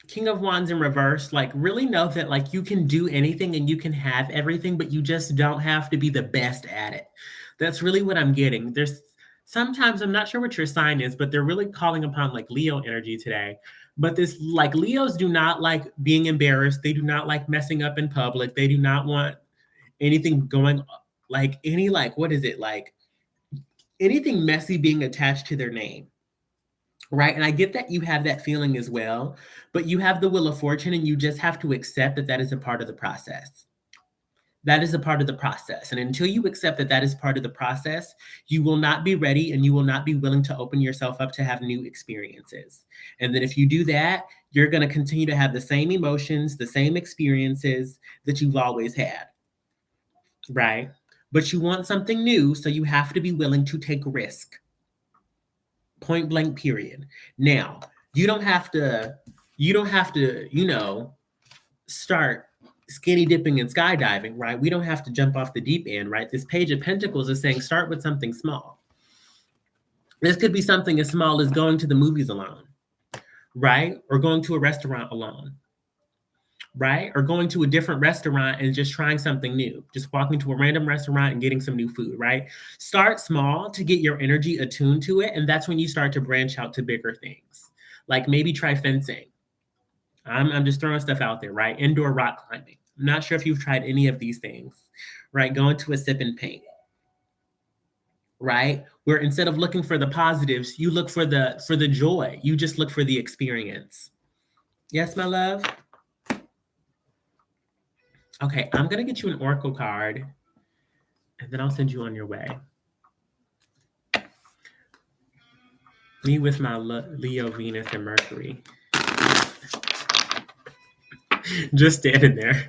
King of Wands in reverse, like really know that like you can do anything and you can have everything, but you just don't have to be the best at it. That's really what I'm getting. There's sometimes I'm not sure what your sign is, but they're really calling upon like Leo energy today. But this like Leos do not like being embarrassed. They do not like messing up in public. They do not want anything going like any like what is it like anything messy being attached to their name. Right. And I get that you have that feeling as well, but you have the wheel of fortune and you just have to accept that that is a part of the process. That is a part of the process. And until you accept that that is part of the process, you will not be ready and you will not be willing to open yourself up to have new experiences. And then if you do that, you're going to continue to have the same emotions, the same experiences that you've always had. Right. But you want something new. So you have to be willing to take risk. Point blank, period. Now, you don't have to, start skinny dipping and skydiving, right? We don't have to jump off the deep end, right? This Page of Pentacles is saying start with something small. This could be something as small as going to the movies alone, right? Or going to a restaurant alone, right? Or going to a different restaurant and just trying something new, just walking to a random restaurant and getting some new food, right? Start small to get your energy attuned to it. And that's when you start to branch out to bigger things, like maybe try fencing. I'm just throwing stuff out there, right? Indoor rock climbing. I'm not sure if you've tried any of these things, right? Going to a sip and paint, right? Where instead of looking for the positives, you look for the joy. You just look for the experience. Yes, my love? Okay, I'm going to get you an oracle card, and then I'll send you on your way. Me with my Leo, Venus, and Mercury. Just standing there.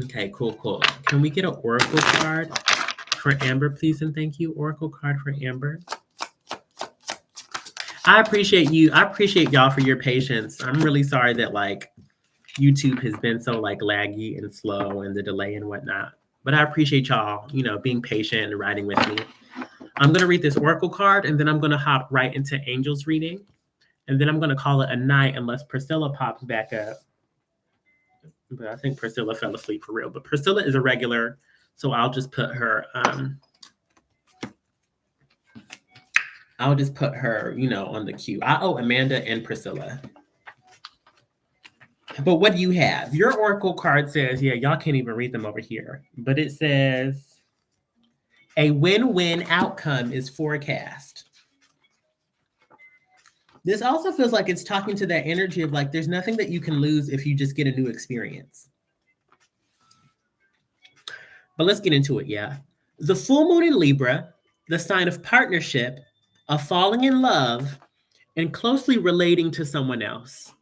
Okay, cool. Can we get an oracle card for Amber, please, and thank you? Oracle card for Amber. I appreciate you. I appreciate y'all for your patience. I'm really sorry that like YouTube has been so like laggy and slow and the delay and whatnot. But I appreciate y'all, being patient and riding with me. I'm going to read this oracle card and then I'm going to hop right into Angel's reading. And then I'm going to call it a night unless Priscilla pops back up. But I think Priscilla fell asleep for real. But Priscilla is a regular, so I'll just put her on the queue. I owe Amanda and Priscilla. But what do you have? Your oracle card says, yeah, y'all can't even read them over here. But it says, a win-win outcome is forecast. This also feels like it's talking to that energy of like, there's nothing that you can lose if you just get a new experience. But let's get into it, yeah. The full moon in Libra, the sign of partnership, of falling in love, and closely relating to someone else.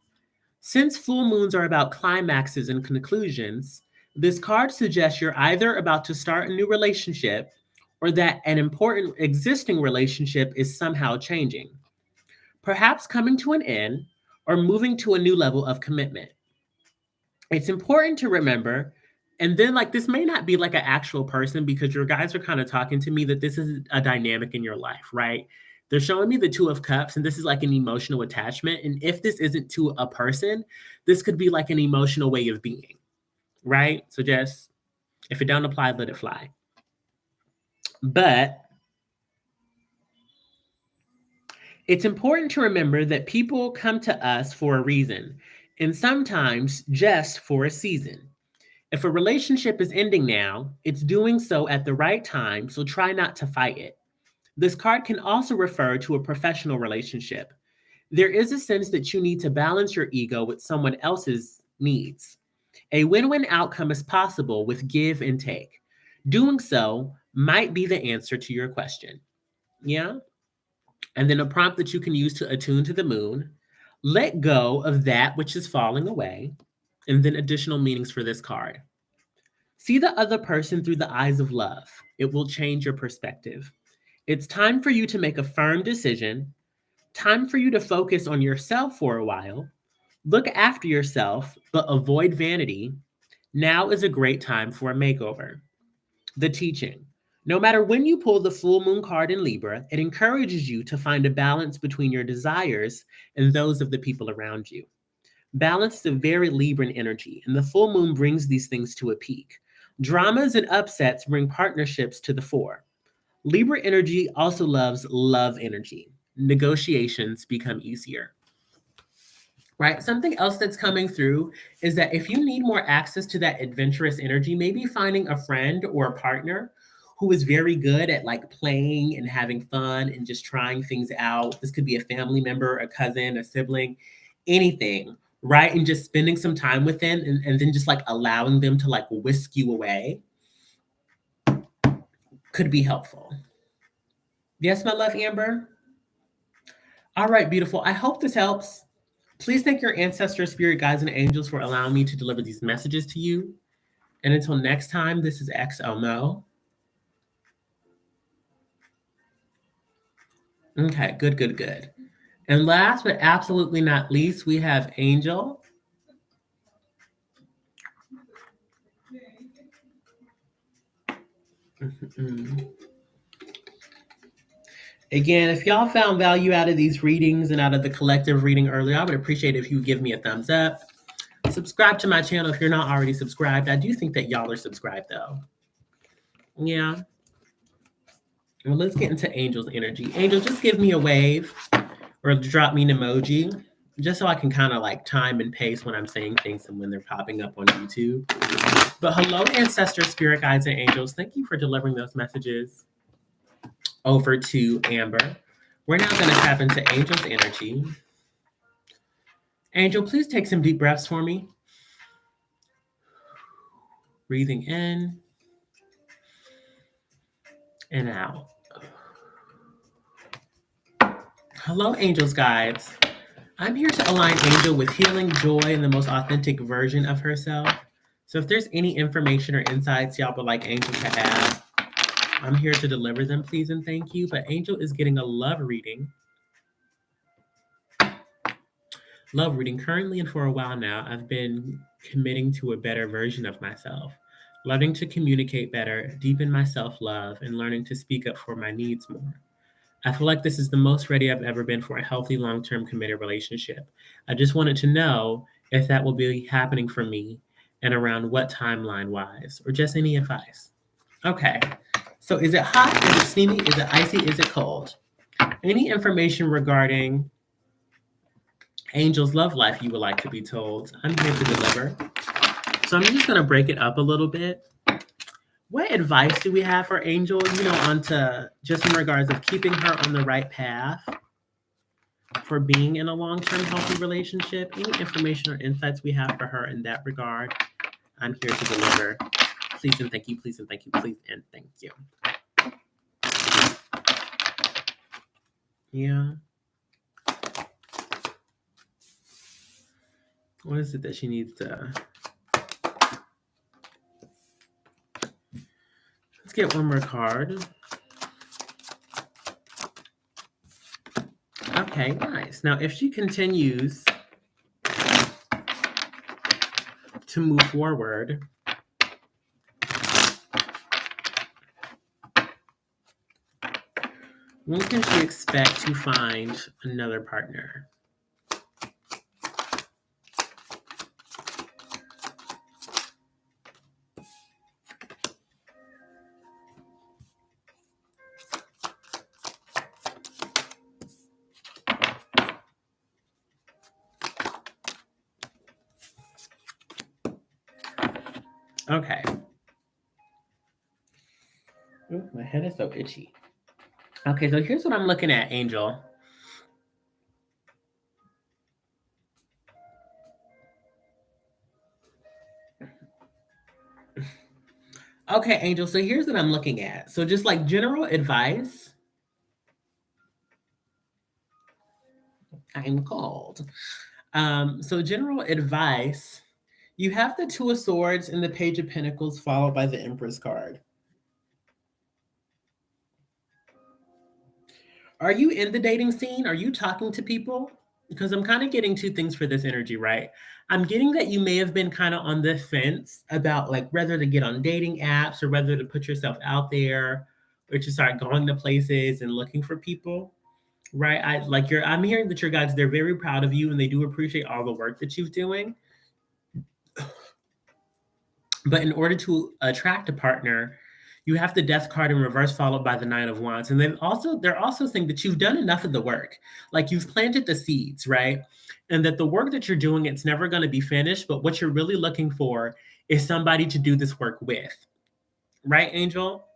Since full moons are about climaxes and conclusions, This card suggests you're either about to start a new relationship or that an important existing relationship is somehow changing, perhaps coming to an end or moving to a new level of commitment. It's important to remember, and then like this may not be like an actual person because your guys are kind of talking to me that this is a dynamic in your life, right? They're showing me the Two of Cups, and this is like an emotional attachment. And if this isn't to a person, this could be like an emotional way of being, right? So just if it don't apply, let it fly. But it's important to remember that people come to us for a reason, and sometimes just for a season. If a relationship is ending now, it's doing so at the right time, so try not to fight it. This card can also refer to a professional relationship. There is a sense that you need to balance your ego with someone else's needs. A win win outcome is possible with give and take. Doing so might be the answer to your question. Yeah? And then a prompt that you can use to attune to the moon. Let go of that which is falling away. And then additional meanings for this card. See the other person through the eyes of love. It will change your perspective. It's time for you to make a firm decision, time for you to focus on yourself for a while. Look after yourself, but avoid vanity. Now is a great time for a makeover. The teaching. No matter when you pull the full moon card in Libra, it encourages you to find a balance between your desires and those of the people around you. Balance is a very Libran energy, and the full moon brings these things to a peak. Dramas and upsets bring partnerships to the fore. Libra energy also loves love energy. Negotiations become easier. Right? Something else that's coming through is that if you need more access to that adventurous energy, maybe finding a friend or a partner who is very good at like playing and having fun and just trying things out. This could be a family member, a cousin, a sibling, anything, right? And just spending some time with them and then just like allowing them to like whisk you away could be helpful. Yes, my love, Amber? All right, beautiful. I hope this helps. Please thank your ancestors, spirit guides, and angels for allowing me to deliver these messages to you. And until next time, this is XO Meaux. Okay, good, good, good. And last but absolutely not least, we have Angel. Again, if y'all found value out of these readings and out of the collective reading earlier, I would appreciate it if you give me a thumbs up. Subscribe to my channel if you're not already subscribed. I do think that y'all are subscribed though. Yeah. Well, let's get into Angel's energy. Angel, just give me a wave or drop me an emoji just so I can kind of like time and pace when I'm saying things and when they're popping up on YouTube. But hello, ancestors, spirit guides, and angels. Thank you for delivering those messages over to Amber. We're now going to tap into Angel's energy. Angel, please take some deep breaths for me. Breathing in and out. Hello, angels, guides. I'm here to align Angel with healing, joy, and the most authentic version of herself. So if there's any information or insights y'all would like Angel to add, I'm here to deliver them, please and thank you. But Angel is getting a love reading. Love reading. Currently and for a while now, I've been committing to a better version of myself, learning to communicate better, deepen my self-love, and learning to speak up for my needs more. I feel like this is the most ready I've ever been for a healthy, long-term committed relationship. I just wanted to know if that will be happening for me and around what timeline-wise, or just any advice. Okay, so is it hot? Is it steamy? Is it icy? Is it cold? Any information regarding Angel's love life you would like to be told, I'm here to deliver. So I'm just going to break it up a little bit. What advice do we have for Angel, onto just in regards of keeping her on the right path for being in a long-term healthy relationship? Any information or insights we have for her in that regard, I'm here to deliver. Please and thank you, please and thank you, please and thank you. Yeah. What is it that she needs to get one more card. Okay, nice. Now, if she continues to move forward, when can she expect to find another partner? Okay. Ooh, my head is so itchy. Okay, so here's what I'm looking at, Angel. Okay, Angel, so here's what I'm looking at. So just like general advice. I'm cold. So general advice. You have the Two of Swords and the Page of Pentacles followed by the Empress card. Are you in the dating scene? Are you talking to people? Because I'm kind of getting two things for this energy, right? I'm getting that you may have been kind of on the fence about like whether to get on dating apps or whether to put yourself out there or to start going to places and looking for people, right? I'm hearing that your guys, they're very proud of you and they do appreciate all the work that you're doing. But in order to attract a partner, you have the Death card in reverse followed by the Nine of Wands. And they're also saying that you've done enough of the work. Like you've planted the seeds, right? And that the work that you're doing, it's never going to be finished. But what you're really looking for is somebody to do this work with. Right, Angel?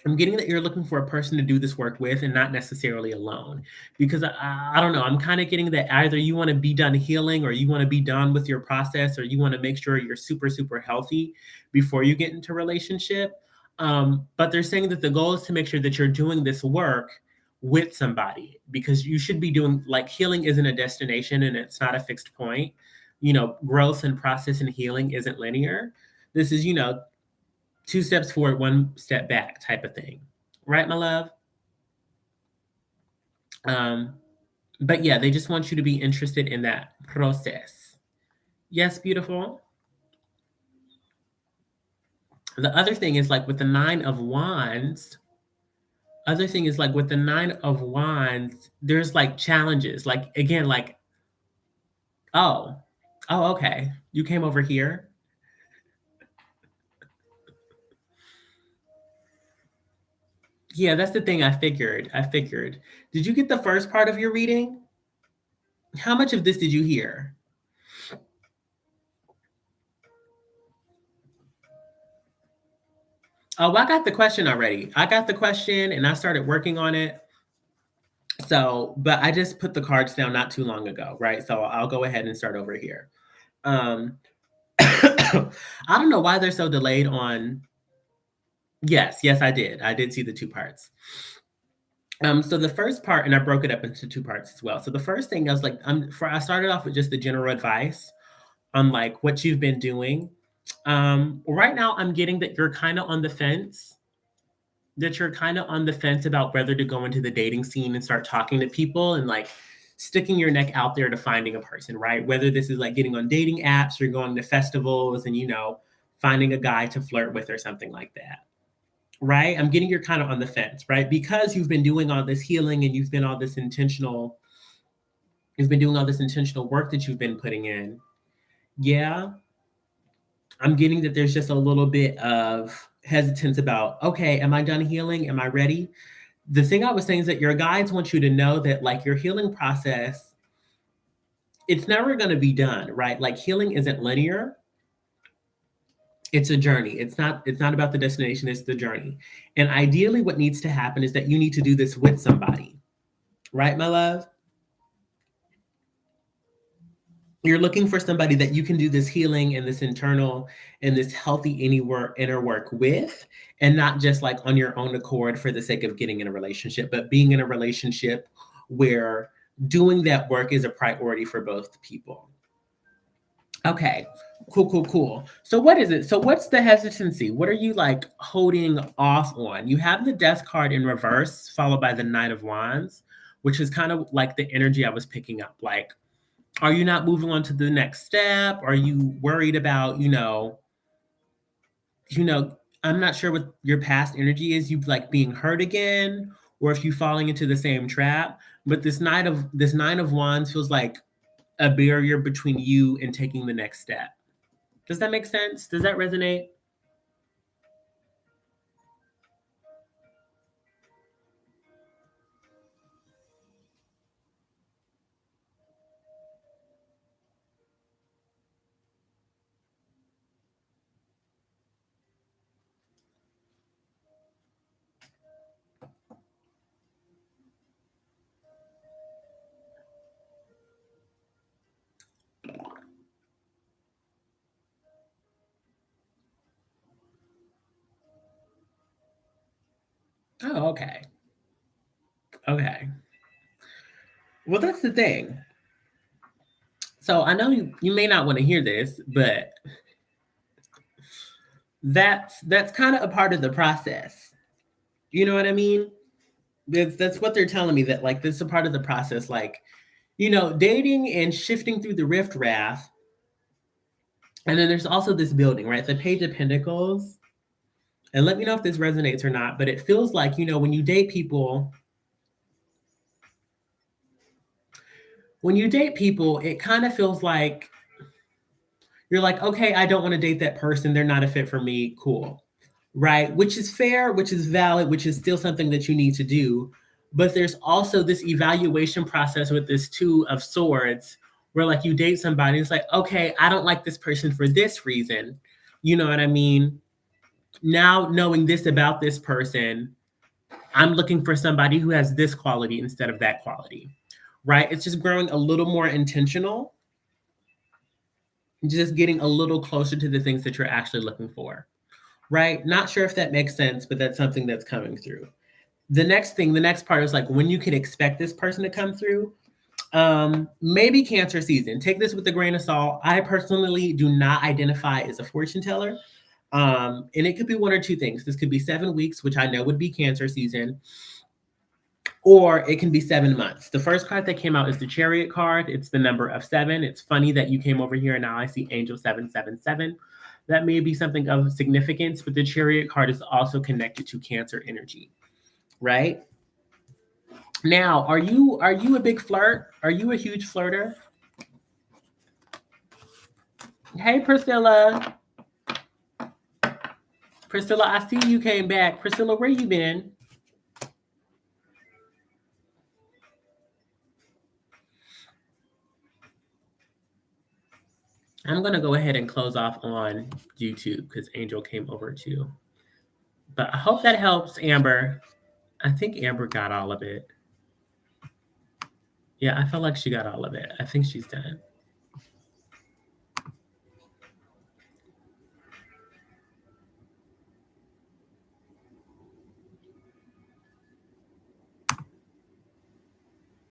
I'm getting that you're looking for a person to do this work with and not necessarily alone. Because I don't know, I'm kind of getting that either you want to be done healing or you want to be done with your process or you want to make sure you're super, super healthy before you get into a relationship. But they're saying that the goal is to make sure that you're doing this work with somebody because you should be doing like healing isn't a destination and it's not a fixed point. You know, growth and process and healing isn't linear. This is, you know, 2 steps forward, 1 step back type of thing. Right, my love? But yeah, they just want you to be interested in that process. Yes, beautiful. The other thing is like with the Nine of Wands, there's like challenges. Like again, like, oh, okay. You came over here. Yeah, that's the thing I figured. Did you get the first part of your reading? How much of this did you hear? Oh, I got the question already. I got the question and I started working on it. So, but I just put the cards down not too long ago, right? So I'll go ahead and start over here. I don't know why they're so delayed on. Yes, I did. I did see the 2 parts. So the first part, and I broke it up into 2 parts as well. So the first thing I was like, I started off with just the general advice on like what you've been doing. Right now, I'm getting that you're kind of on the fence. About whether to go into the dating scene and start talking to people and like sticking your neck out there to finding a person, right? Whether this is like getting on dating apps or going to festivals and, you know, finding a guy to flirt with or something like that, right? I'm getting you're kind of on the fence, right? Because you've been doing all this healing and you've been doing all this intentional work that you've been putting in. Yeah. I'm getting that there's just a little bit of hesitance about, okay, am I done healing? Am I ready? The thing I was saying is that your guides want you to know that like your healing process, it's never going to be done, right? Like healing isn't linear. It's a journey. It's not about the destination, it's the journey. And ideally what needs to happen is that you need to do this with somebody. Right, my love? You're looking for somebody that you can do this healing and this internal and this healthy inner work with, and not just like on your own accord for the sake of getting in a relationship, but being in a relationship where doing that work is a priority for both people. Okay. Cool, cool, cool. So what is it? So what's the hesitancy? What are you like holding off on? You have the death card in reverse, followed by the Knight of Wands, which is kind of like the energy I was picking up. Like, are you not moving on to the next step? Are you worried about, you know, I'm not sure what your past energy is, you like being hurt again, or if you falling into the same trap. But this Nine of Wands feels like a barrier between you and taking the next step. Does that make sense? Does that resonate? Oh, okay. Okay. Well, that's the thing. So I know you may not want to hear this, but that's kind of a part of the process. You know what I mean? That's what they're telling me, that like this is a part of the process. Like, dating and shifting through the rift raft. And then there's also this building, right? The Page of Pentacles. And let me know if this resonates or not, but it feels like, when you date people, it kind of feels like you're like, okay, I don't want to date that person. They're not a fit for me. Cool. Right. Which is fair, which is valid, which is still something that you need to do. But there's also this evaluation process with this Two of Swords where, like, you date somebody, it's like, okay, I don't like this person for this reason. You know what I mean? Now, knowing this about this person, I'm looking for somebody who has this quality instead of that quality. Right. It's just growing a little more intentional, just getting a little closer to the things that you're actually looking for. Right. Not sure if that makes sense, but that's something that's coming through. The next part is like when you can expect this person to come through. Maybe Cancer season. Take this with a grain of salt. I personally do not identify as a fortune teller. And it could be one or two things. This could be 7 weeks, which I know would be Cancer season, or it can be 7 months. The first card that came out is the Chariot card. It's the number of 7. It's funny that you came over here and now I see Angel 777. That may be something of significance, but the Chariot card is also connected to Cancer energy, right? Now, are you a big flirt? Are you a huge flirter? Hey, Priscilla. Priscilla, I see you came back. Priscilla, where you been? I'm gonna go ahead and close off on YouTube because Angel came over too. But I hope that helps, Amber. I think Amber got all of it. Yeah, I felt like she got all of it. I think she's done.